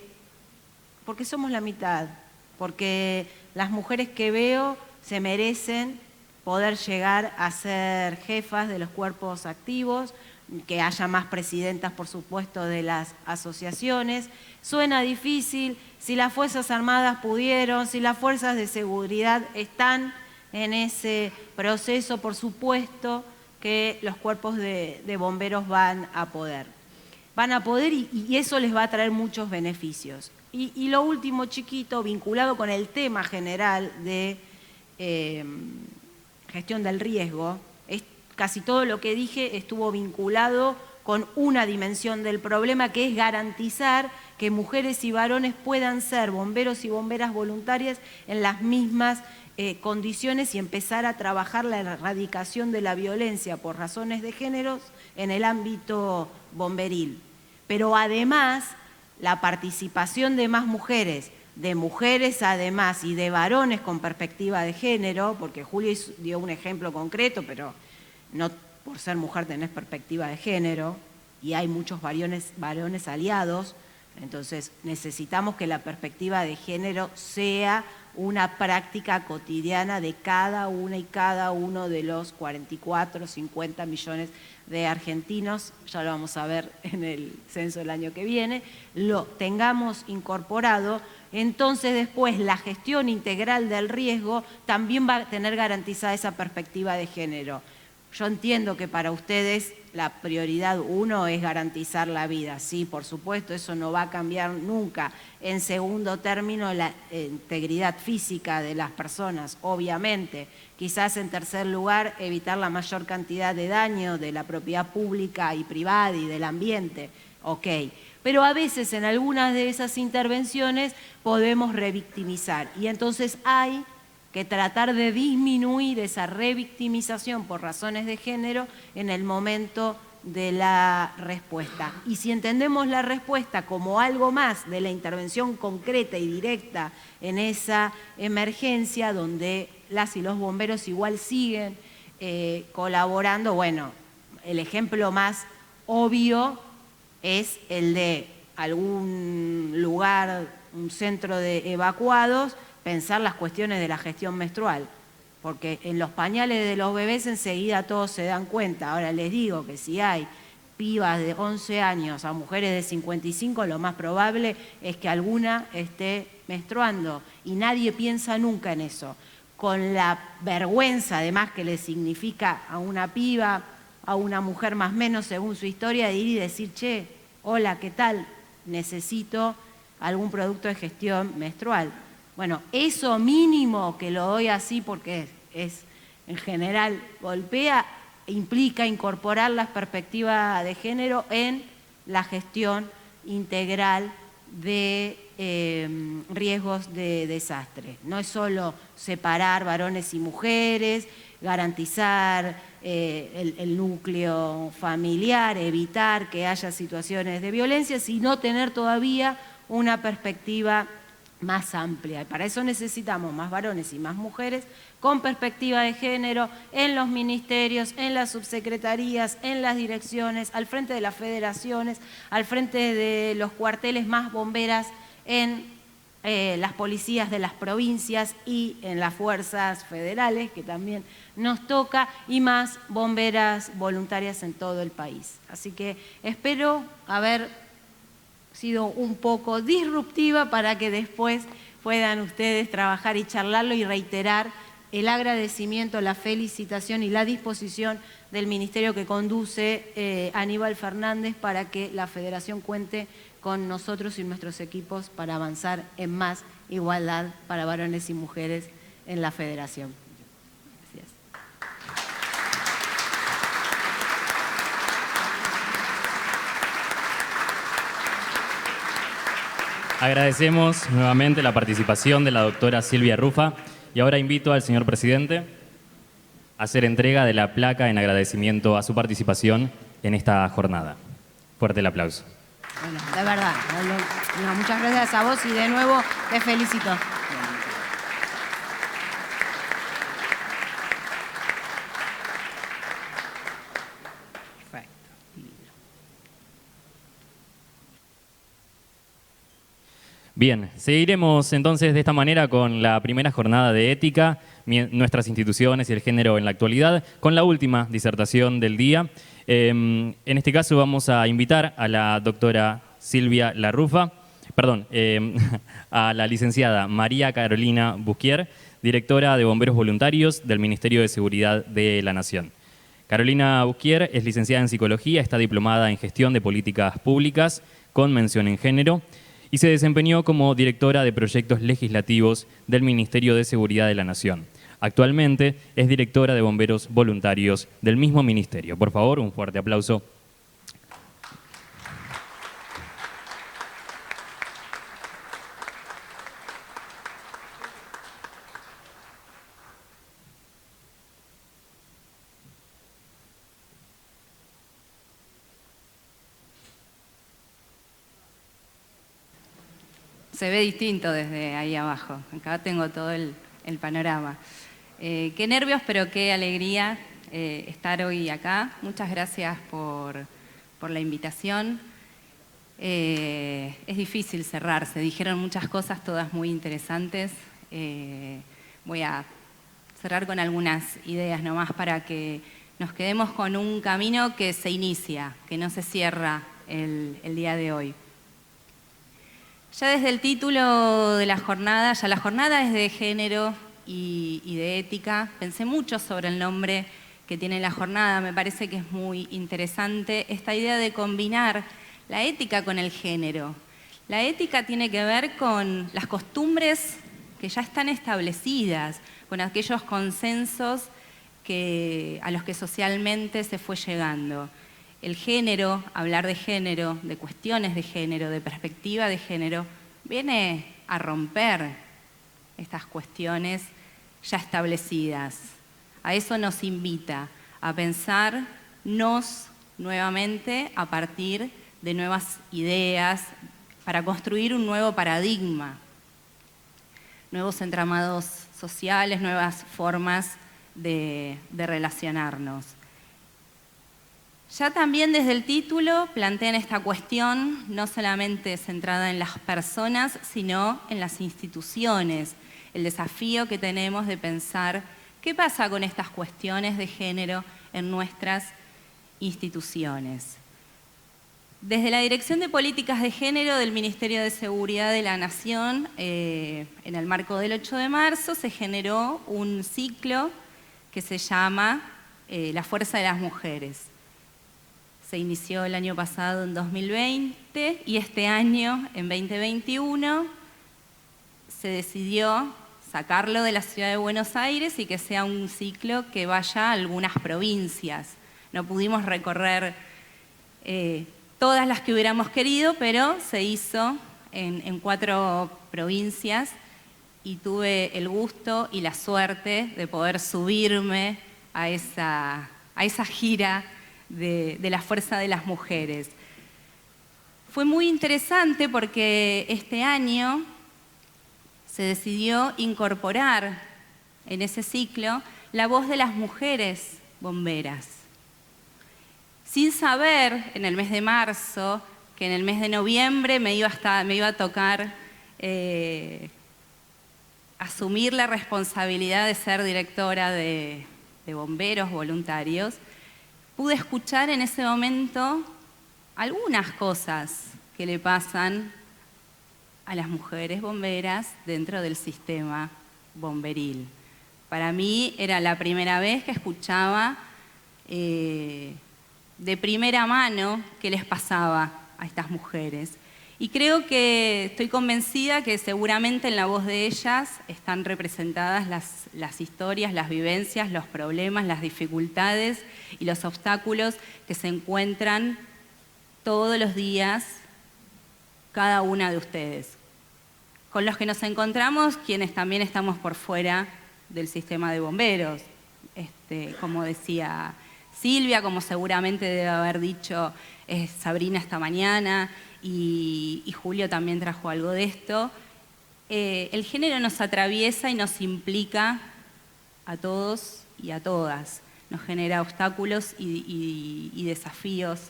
Speaker 3: somos la mitad, porque las mujeres que veo se merecen poder llegar a ser jefas de los cuerpos activos, que haya más presidentas, por supuesto, de las asociaciones. Suena difícil, si las Fuerzas Armadas pudieron, si las Fuerzas de Seguridad están en ese proceso, por supuesto que los cuerpos de bomberos van a poder y eso les va a traer muchos beneficios. Y lo último chiquito, vinculado con el tema general de gestión del riesgo, casi todo lo que dije estuvo vinculado con una dimensión del problema, que es garantizar que mujeres y varones puedan ser bomberos y bomberas voluntarias en las mismas condiciones y empezar a trabajar la erradicación de la violencia por razones de género en el ámbito bomberil. Pero además, la participación de más mujeres, de mujeres además y de varones con perspectiva de género, porque Julio dio un ejemplo concreto, pero no por ser mujer tenés perspectiva de género, y hay muchos varones aliados, entonces necesitamos que la perspectiva de género sea una práctica cotidiana de cada una y cada uno de los 44, 50 millones de argentinos, ya lo vamos a ver en el censo del año que viene, lo tengamos incorporado, entonces después la gestión integral del riesgo también va a tener garantizada esa perspectiva de género. Yo entiendo que para ustedes la prioridad 1 es garantizar la vida, sí, por supuesto, eso no va a cambiar nunca. En segundo término, la integridad física de las personas, obviamente. Quizás en tercer lugar, evitar la mayor cantidad de daño de la propiedad pública y privada y del ambiente, ok. Pero a veces en algunas de esas intervenciones podemos revictimizar y entonces hay que tratar de disminuir esa revictimización por razones de género en el momento de la respuesta. Y si entendemos la respuesta como algo más de la intervención concreta y directa en esa emergencia, donde las y los bomberos igual siguen colaborando, bueno, el ejemplo más obvio es el de algún lugar, un centro de evacuados, pensar las cuestiones de la gestión menstrual, porque en los pañales de los bebés enseguida todos se dan cuenta. Ahora les digo que si hay pibas de 11 años a mujeres de 55, lo más probable es que alguna esté menstruando y nadie piensa nunca en eso. Con la vergüenza además que le significa a una piba, a una mujer más o menos según su historia, de ir y decir, che, hola, ¿qué tal? Necesito algún producto de gestión menstrual. Bueno, eso mínimo que lo doy así porque es en general golpea, implica incorporar las perspectivas de género en la gestión integral de riesgos de desastre. No es solo separar varones y mujeres, garantizar el núcleo familiar, evitar que haya situaciones de violencia, sino tener todavía una perspectiva más amplia. Y para eso necesitamos más varones y más mujeres con perspectiva de género en los ministerios, en las subsecretarías, en las direcciones, al frente de las federaciones, al frente de los cuarteles, más bomberas en las policías de las provincias y en las fuerzas federales, que también nos toca, y más bomberas voluntarias en todo el país. Así que espero haber sido un poco disruptiva para que después puedan ustedes trabajar y charlarlo y reiterar el agradecimiento, la felicitación y la disposición del ministerio que conduce Aníbal Fernández para que la federación cuente con nosotros y nuestros equipos para avanzar en más igualdad para varones y mujeres en la federación. Gracias.
Speaker 1: Agradecemos nuevamente la participación de la doctora Silvia Rufa y ahora invito al señor presidente a hacer entrega de la placa en agradecimiento a su participación en esta jornada. Fuerte el aplauso.
Speaker 3: Bueno, de verdad, no, muchas gracias a vos y de nuevo te felicito.
Speaker 1: Bien, seguiremos entonces de esta manera con la primera jornada de ética, nuestras instituciones y el género en la actualidad, con la última disertación del día. En este caso vamos a invitar a la doctora Silvia Rufa, a la licenciada María Carolina Busquier, directora de Bomberos Voluntarios del Ministerio de Seguridad de la Nación. Carolina Busquier es licenciada en Psicología, está diplomada en Gestión de Políticas Públicas con mención en género y se desempeñó como directora de proyectos legislativos del Ministerio de Seguridad de la Nación. Actualmente es directora de Bomberos Voluntarios del mismo ministerio. Por favor, un fuerte aplauso.
Speaker 4: Se ve distinto desde ahí abajo. Acá tengo todo el panorama. Qué nervios, pero qué alegría estar hoy acá. Muchas gracias por la invitación. Es difícil cerrar. Se dijeron muchas cosas, todas muy interesantes. Voy a cerrar con algunas ideas nomás para que nos quedemos con un camino que se inicia, que no se cierra el día de hoy. Ya desde el título de la jornada, ya la jornada es de género y de ética. Pensé mucho sobre el nombre que tiene la jornada, me parece que es muy interesante esta idea de combinar la ética con el género. La ética tiene que ver con las costumbres que ya están establecidas, con aquellos consensos a los que socialmente se fue llegando. El género, hablar de género, de cuestiones de género, de perspectiva de género, viene a romper estas cuestiones ya establecidas. A eso nos invita, a pensarnos nuevamente a partir de nuevas ideas para construir un nuevo paradigma, nuevos entramados sociales, nuevas formas de relacionarnos. Ya también desde el título plantean esta cuestión no solamente centrada en las personas, sino en las instituciones, el desafío que tenemos de pensar qué pasa con estas cuestiones de género en nuestras instituciones. Desde la Dirección de Políticas de Género del Ministerio de Seguridad de la Nación, en el marco del 8 de marzo, se generó un ciclo que se llama La Fuerza de las Mujeres. Se inició el año pasado, en 2020, y este año, en 2021, se decidió sacarlo de la ciudad de Buenos Aires y que sea un ciclo que vaya a algunas provincias. No pudimos recorrer todas las que hubiéramos querido, pero se hizo en 4 provincias y tuve el gusto y la suerte de poder subirme a esa gira de la Fuerza de las Mujeres. Fue muy interesante porque este año se decidió incorporar en ese ciclo la voz de las mujeres bomberas. Sin saber, en el mes de marzo, que en el mes de noviembre me iba a tocar asumir la responsabilidad de ser directora de bomberos voluntarios, pude escuchar en ese momento algunas cosas que le pasan a las mujeres bomberas dentro del sistema bomberil. Para mí era la primera vez que escuchaba de primera mano qué les pasaba a estas mujeres. Y creo que estoy convencida que seguramente en la voz de ellas están representadas las historias, las vivencias, los problemas, las dificultades y los obstáculos que se encuentran todos los días cada una de ustedes, con los que nos encontramos quienes también estamos por fuera del sistema de bomberos, como decía Silvia, como seguramente debe haber dicho Sabrina esta mañana, y Julio también trajo algo de esto. El género nos atraviesa y nos implica a todos y a todas, nos genera obstáculos y desafíos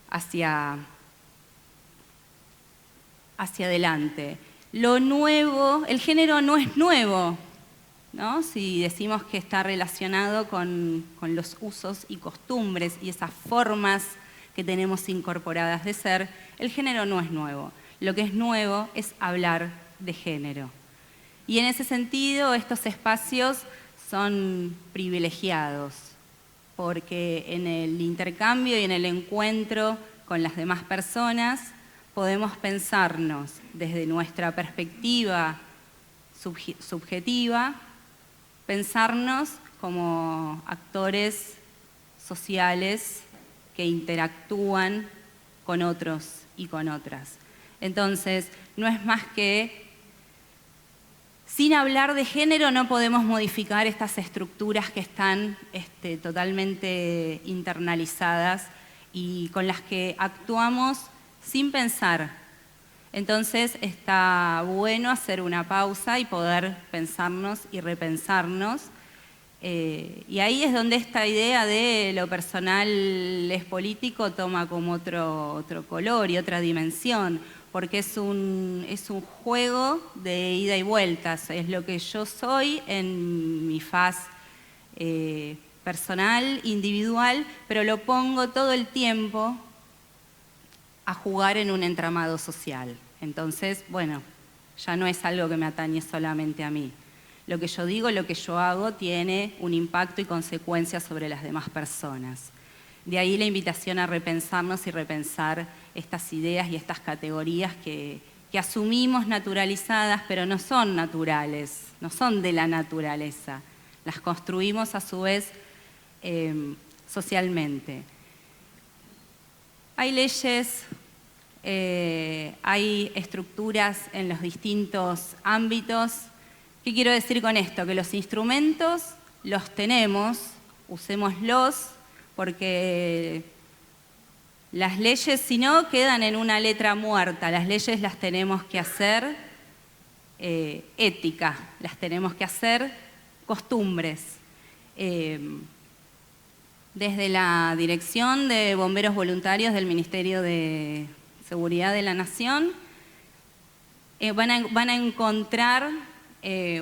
Speaker 4: hacia adelante. Lo nuevo, el género no es nuevo, ¿no? Si decimos que está relacionado con los usos y costumbres y esas formas que tenemos incorporadas de ser, el género no es nuevo. Lo que es nuevo es hablar de género. Y en ese sentido, estos espacios son privilegiados, porque en el intercambio y en el encuentro con las demás personas podemos pensarnos desde nuestra perspectiva subjetiva, pensarnos como actores sociales que interactúan con otros y con otras. Entonces, no es más que, sin hablar de género, no podemos modificar estas estructuras que están totalmente internalizadas y con las que actuamos sin pensar. Entonces, está bueno hacer una pausa y poder pensarnos y repensarnos. Y ahí es donde esta idea de lo personal es político toma como otro color y otra dimensión, porque es un juego de ida y vuelta. Es lo que yo soy en mi faz personal, individual, pero lo pongo todo el tiempo a jugar en un entramado social. Entonces, bueno, ya no es algo que me atañe solamente a mí. Lo que yo digo, lo que yo hago, tiene un impacto y consecuencias sobre las demás personas. De ahí la invitación a repensarnos y repensar estas ideas y estas categorías que asumimos naturalizadas, pero no son naturales, no son de la naturaleza. Las construimos a su vez socialmente. Hay leyes, hay estructuras en los distintos ámbitos. ¿Qué quiero decir con esto? Que los instrumentos los tenemos, usémoslos, porque las leyes, si no, quedan en una letra muerta. Las leyes las tenemos que hacer ética, las tenemos que hacer costumbres. Desde la Dirección de Bomberos Voluntarios del Ministerio de Seguridad de la Nación, van a encontrar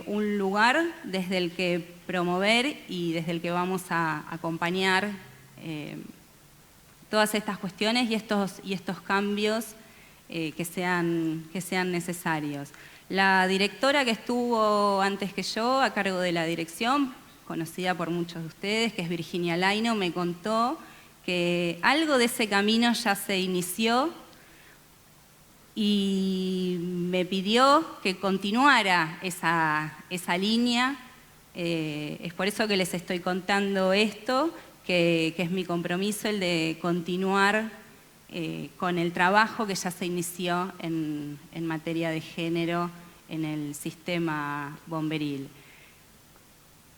Speaker 4: un lugar desde el que promover y desde el que vamos a acompañar todas estas cuestiones y estos cambios que sean necesarios. La directora que estuvo antes que yo a cargo de la dirección, conocida por muchos de ustedes, que es Virginia Laino, me contó que algo de ese camino ya se inició y me pidió que continuara esa línea. Es por eso que les estoy contando esto, que es mi compromiso, el de continuar con el trabajo que ya se inició en materia de género en el sistema bomberil.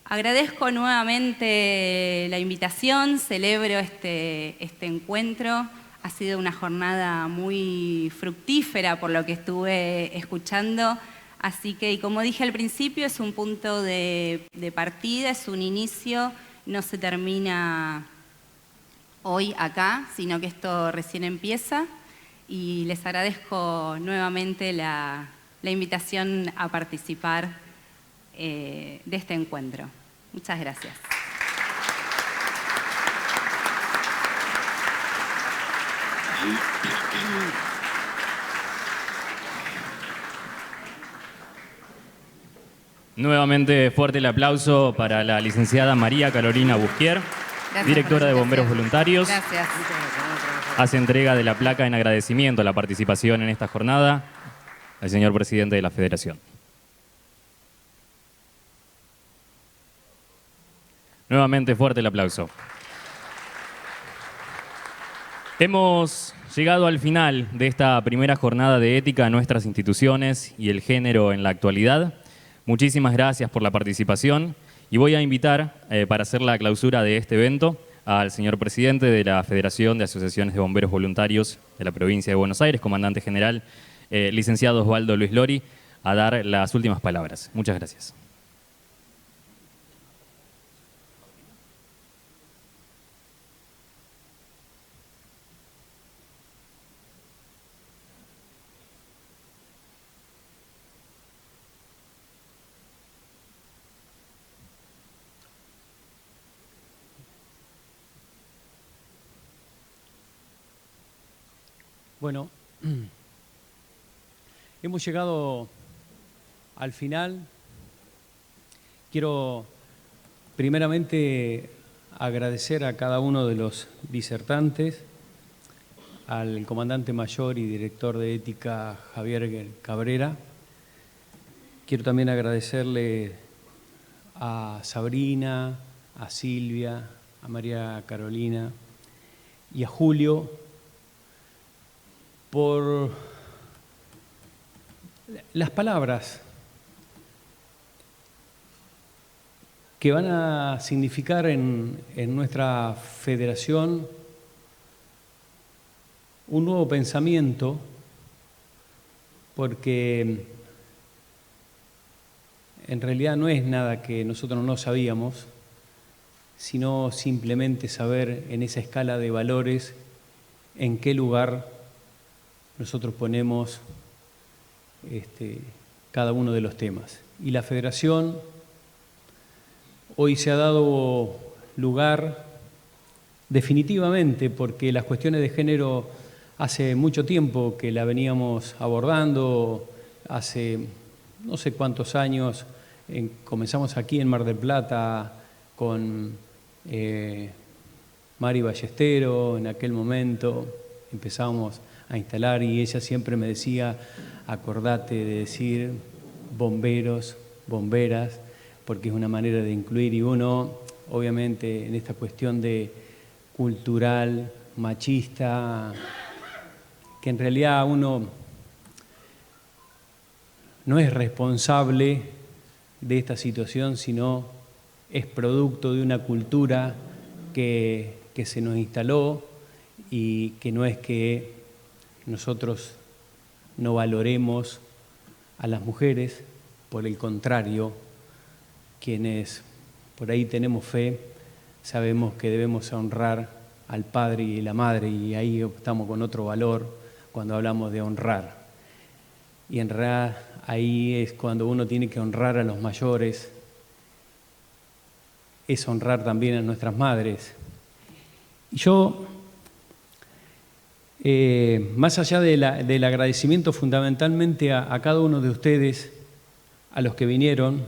Speaker 4: Agradezco nuevamente la invitación, celebro este encuentro. Ha sido una jornada muy fructífera por lo que estuve escuchando. Así que, y como dije al principio, es un punto de partida, es un inicio, no se termina hoy acá, sino que esto recién empieza. Y les agradezco nuevamente la invitación a participar de este encuentro. Muchas gracias.
Speaker 1: Nuevamente fuerte el aplauso para la licenciada María Carolina Busquier, directora de Bomberos Voluntarios.
Speaker 4: Gracias.
Speaker 1: Hace entrega de la placa en agradecimiento a la participación en esta jornada al señor presidente de la Federación. Nuevamente fuerte el aplauso. Hemos llegado al final de esta primera jornada de ética en nuestras instituciones y el género en la actualidad. Muchísimas gracias por la participación y voy a invitar para hacer la clausura de este evento al señor presidente de la Federación de Asociaciones de Bomberos Voluntarios de la provincia de Buenos Aires, comandante general, licenciado Osvaldo Luis Lori, a dar las últimas palabras. Muchas gracias.
Speaker 5: Bueno, hemos llegado al final. Quiero primeramente agradecer a cada uno de los disertantes, al comandante mayor y director de ética Javier Cabrera. Quiero también agradecerle a Sabrina, a Silvia, a María Carolina y a Julio por las palabras que van a significar en nuestra federación un nuevo pensamiento, porque en realidad no es nada que nosotros no sabíamos, sino simplemente saber en esa escala de valores en qué lugar nosotros ponemos cada uno de los temas. Y la Federación hoy se ha dado lugar definitivamente, porque las cuestiones de género hace mucho tiempo que la veníamos abordando, hace no sé cuántos años, comenzamos aquí en Mar del Plata con Mari Ballestero, en aquel momento empezamos a instalar y ella siempre me decía, acordate de decir bomberos, bomberas, porque es una manera de incluir y uno, obviamente, en esta cuestión de cultural, machista, que en realidad uno no es responsable de esta situación, sino es producto de una cultura que se nos instaló y que no es que nosotros no valoremos a las mujeres, por el contrario, quienes por ahí tenemos fe, sabemos que debemos honrar al padre y la madre, y ahí estamos con otro valor cuando hablamos de honrar. Y en realidad ahí es cuando uno tiene que honrar a los mayores, es honrar también a nuestras madres. Y yo, más allá del agradecimiento fundamentalmente a cada uno de ustedes, a los que vinieron,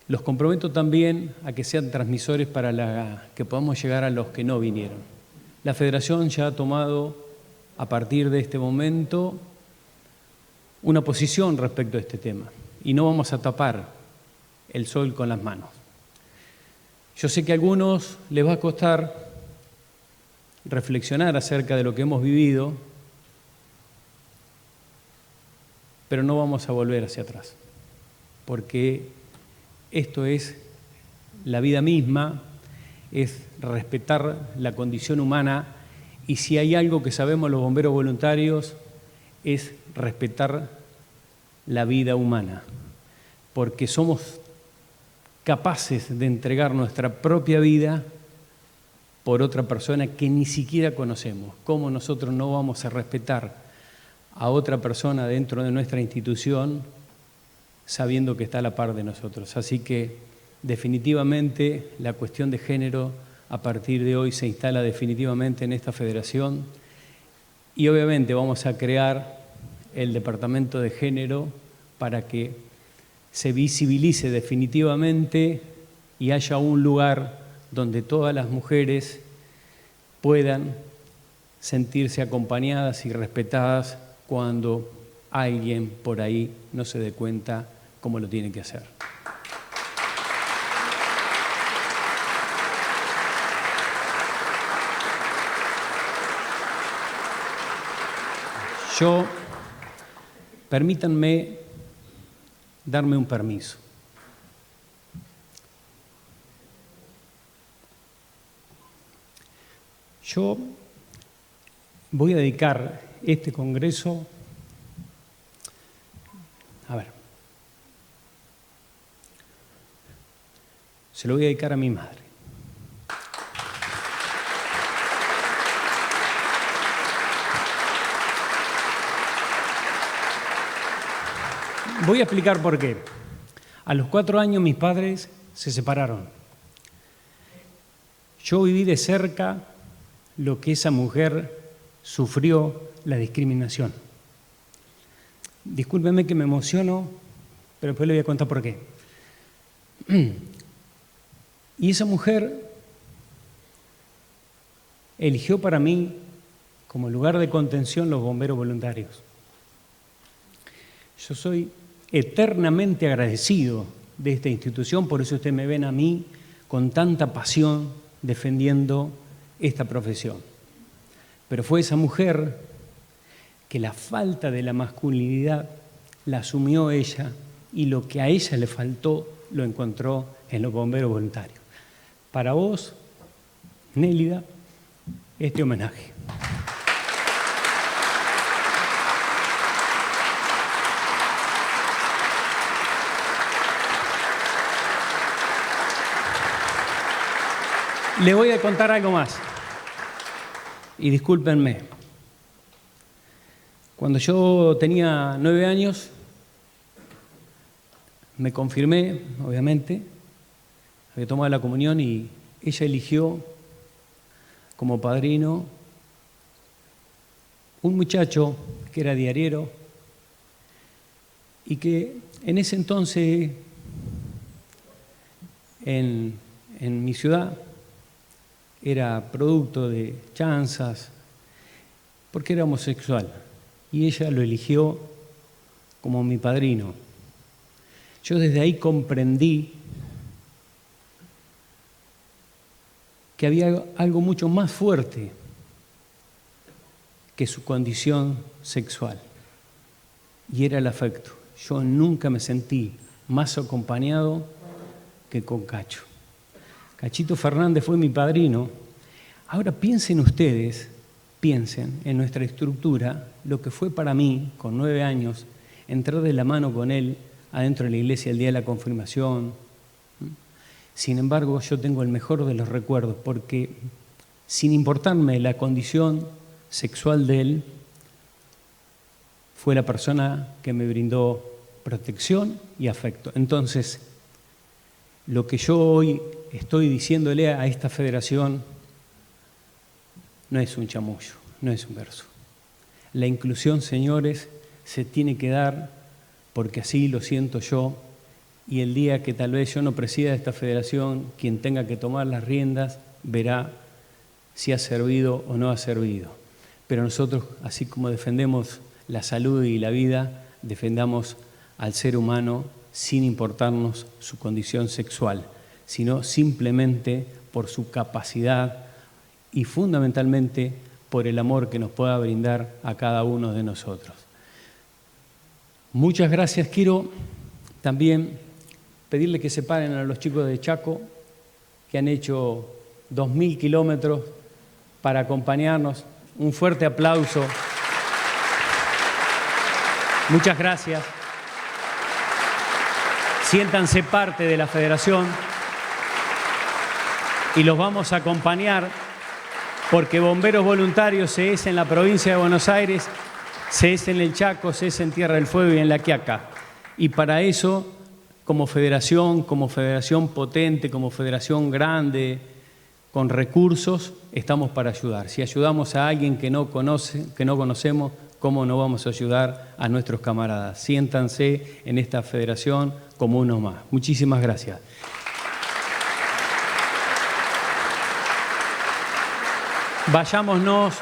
Speaker 5: los comprometo también a que sean transmisores para que podamos llegar a los que no vinieron. La Federación ya ha tomado, a partir de este momento, una posición respecto a este tema y no vamos a tapar el sol con las manos. Yo sé que a algunos les va a costar reflexionar acerca de lo que hemos vivido, pero no vamos a volver hacia atrás, porque esto es la vida misma, es respetar la condición humana, y si hay algo que sabemos los bomberos voluntarios es respetar la vida humana, porque somos capaces de entregar nuestra propia vida por otra persona que ni siquiera conocemos. ¿Cómo nosotros no vamos a respetar a otra persona dentro de nuestra institución sabiendo que está a la par de nosotros? Así que definitivamente la cuestión de género a partir de hoy se instala definitivamente en esta federación y obviamente vamos a crear el departamento de género para que se visibilice definitivamente y haya un lugar donde todas las mujeres puedan sentirse acompañadas y respetadas cuando alguien por ahí no se dé cuenta cómo lo tiene que hacer. Permítanme darme un permiso. Yo voy a dedicar este congreso, se lo voy a dedicar a mi madre. Voy a explicar por qué. A los 4 años mis padres se separaron. Yo viví de cerca lo que esa mujer sufrió, la discriminación. Discúlpeme que me emociono, pero después le voy a contar por qué. Y esa mujer eligió para mí como lugar de contención los bomberos voluntarios. Yo soy eternamente agradecido de esta institución, por eso ustedes me ven a mí con tanta pasión defendiendo esta profesión. Pero fue esa mujer que la falta de la masculinidad la asumió ella y lo que a ella le faltó lo encontró en los bomberos voluntarios. Para vos, Nélida, este homenaje. Le voy a contar algo más. Y discúlpenme. Cuando yo tenía 9 años, me confirmé, obviamente, había tomado la comunión y ella eligió como padrino un muchacho que era diariero y que en ese entonces en mi ciudad era producto de chanzas, porque era homosexual, y ella lo eligió como mi padrino. Yo desde ahí comprendí que había algo mucho más fuerte que su condición sexual, y era el afecto. Yo nunca me sentí más acompañado que con Cacho. Cachito Fernández fue mi padrino. Ahora piensen ustedes, piensen en nuestra estructura, lo que fue para mí, con 9 años, entrar de la mano con él adentro de la iglesia el día de la confirmación. Sin embargo, yo tengo el mejor de los recuerdos, porque sin importarme la condición sexual de él, fue la persona que me brindó protección y afecto. Entonces, lo que yo hoy estoy diciéndole a esta federación no es un chamullo, no es un verso. La inclusión, señores, se tiene que dar porque así lo siento yo, y el día que tal vez yo no presida esta federación, quien tenga que tomar las riendas verá si ha servido o no ha servido. Pero nosotros, así como defendemos la salud y la vida, defendamos al ser humano sin importarnos su condición sexual, sino simplemente por su capacidad y fundamentalmente por el amor que nos pueda brindar a cada uno de nosotros. Muchas gracias. Quiero también pedirle que se paren a los chicos de Chaco, que han hecho 2000 kilómetros para acompañarnos. Un fuerte aplauso. Muchas gracias. Siéntanse parte de la federación y los vamos a acompañar, porque bomberos voluntarios se es en la provincia de Buenos Aires, se es en el Chaco, se es en Tierra del Fuego y en La Quiaca. Y para eso, como federación potente, como federación grande, con recursos, estamos para ayudar. Si ayudamos a alguien que no conocemos, ¿cómo no vamos a ayudar a nuestros camaradas? Siéntanse en esta federación como uno más. Muchísimas gracias. Vayámonos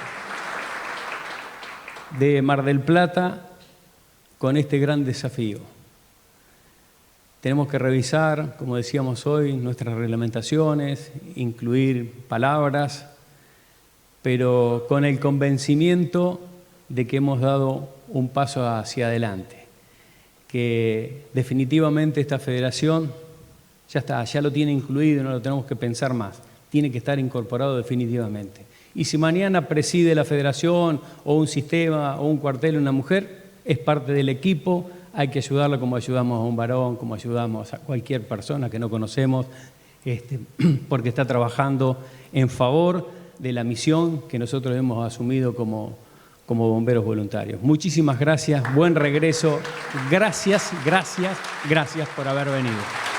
Speaker 5: de Mar del Plata con este gran desafío. Tenemos que revisar, como decíamos hoy, nuestras reglamentaciones, incluir palabras, pero con el convencimiento de que hemos dado un paso hacia adelante, que definitivamente esta federación ya está, ya lo tiene incluido, no lo tenemos que pensar más, tiene que estar incorporado definitivamente. Y si mañana preside la federación o un sistema o un cuartel una mujer, es parte del equipo, hay que ayudarla como ayudamos a un varón, como ayudamos a cualquier persona que no conocemos, porque está trabajando en favor de la misión que nosotros hemos asumido como bomberos voluntarios. Muchísimas gracias, buen regreso, gracias por haber venido.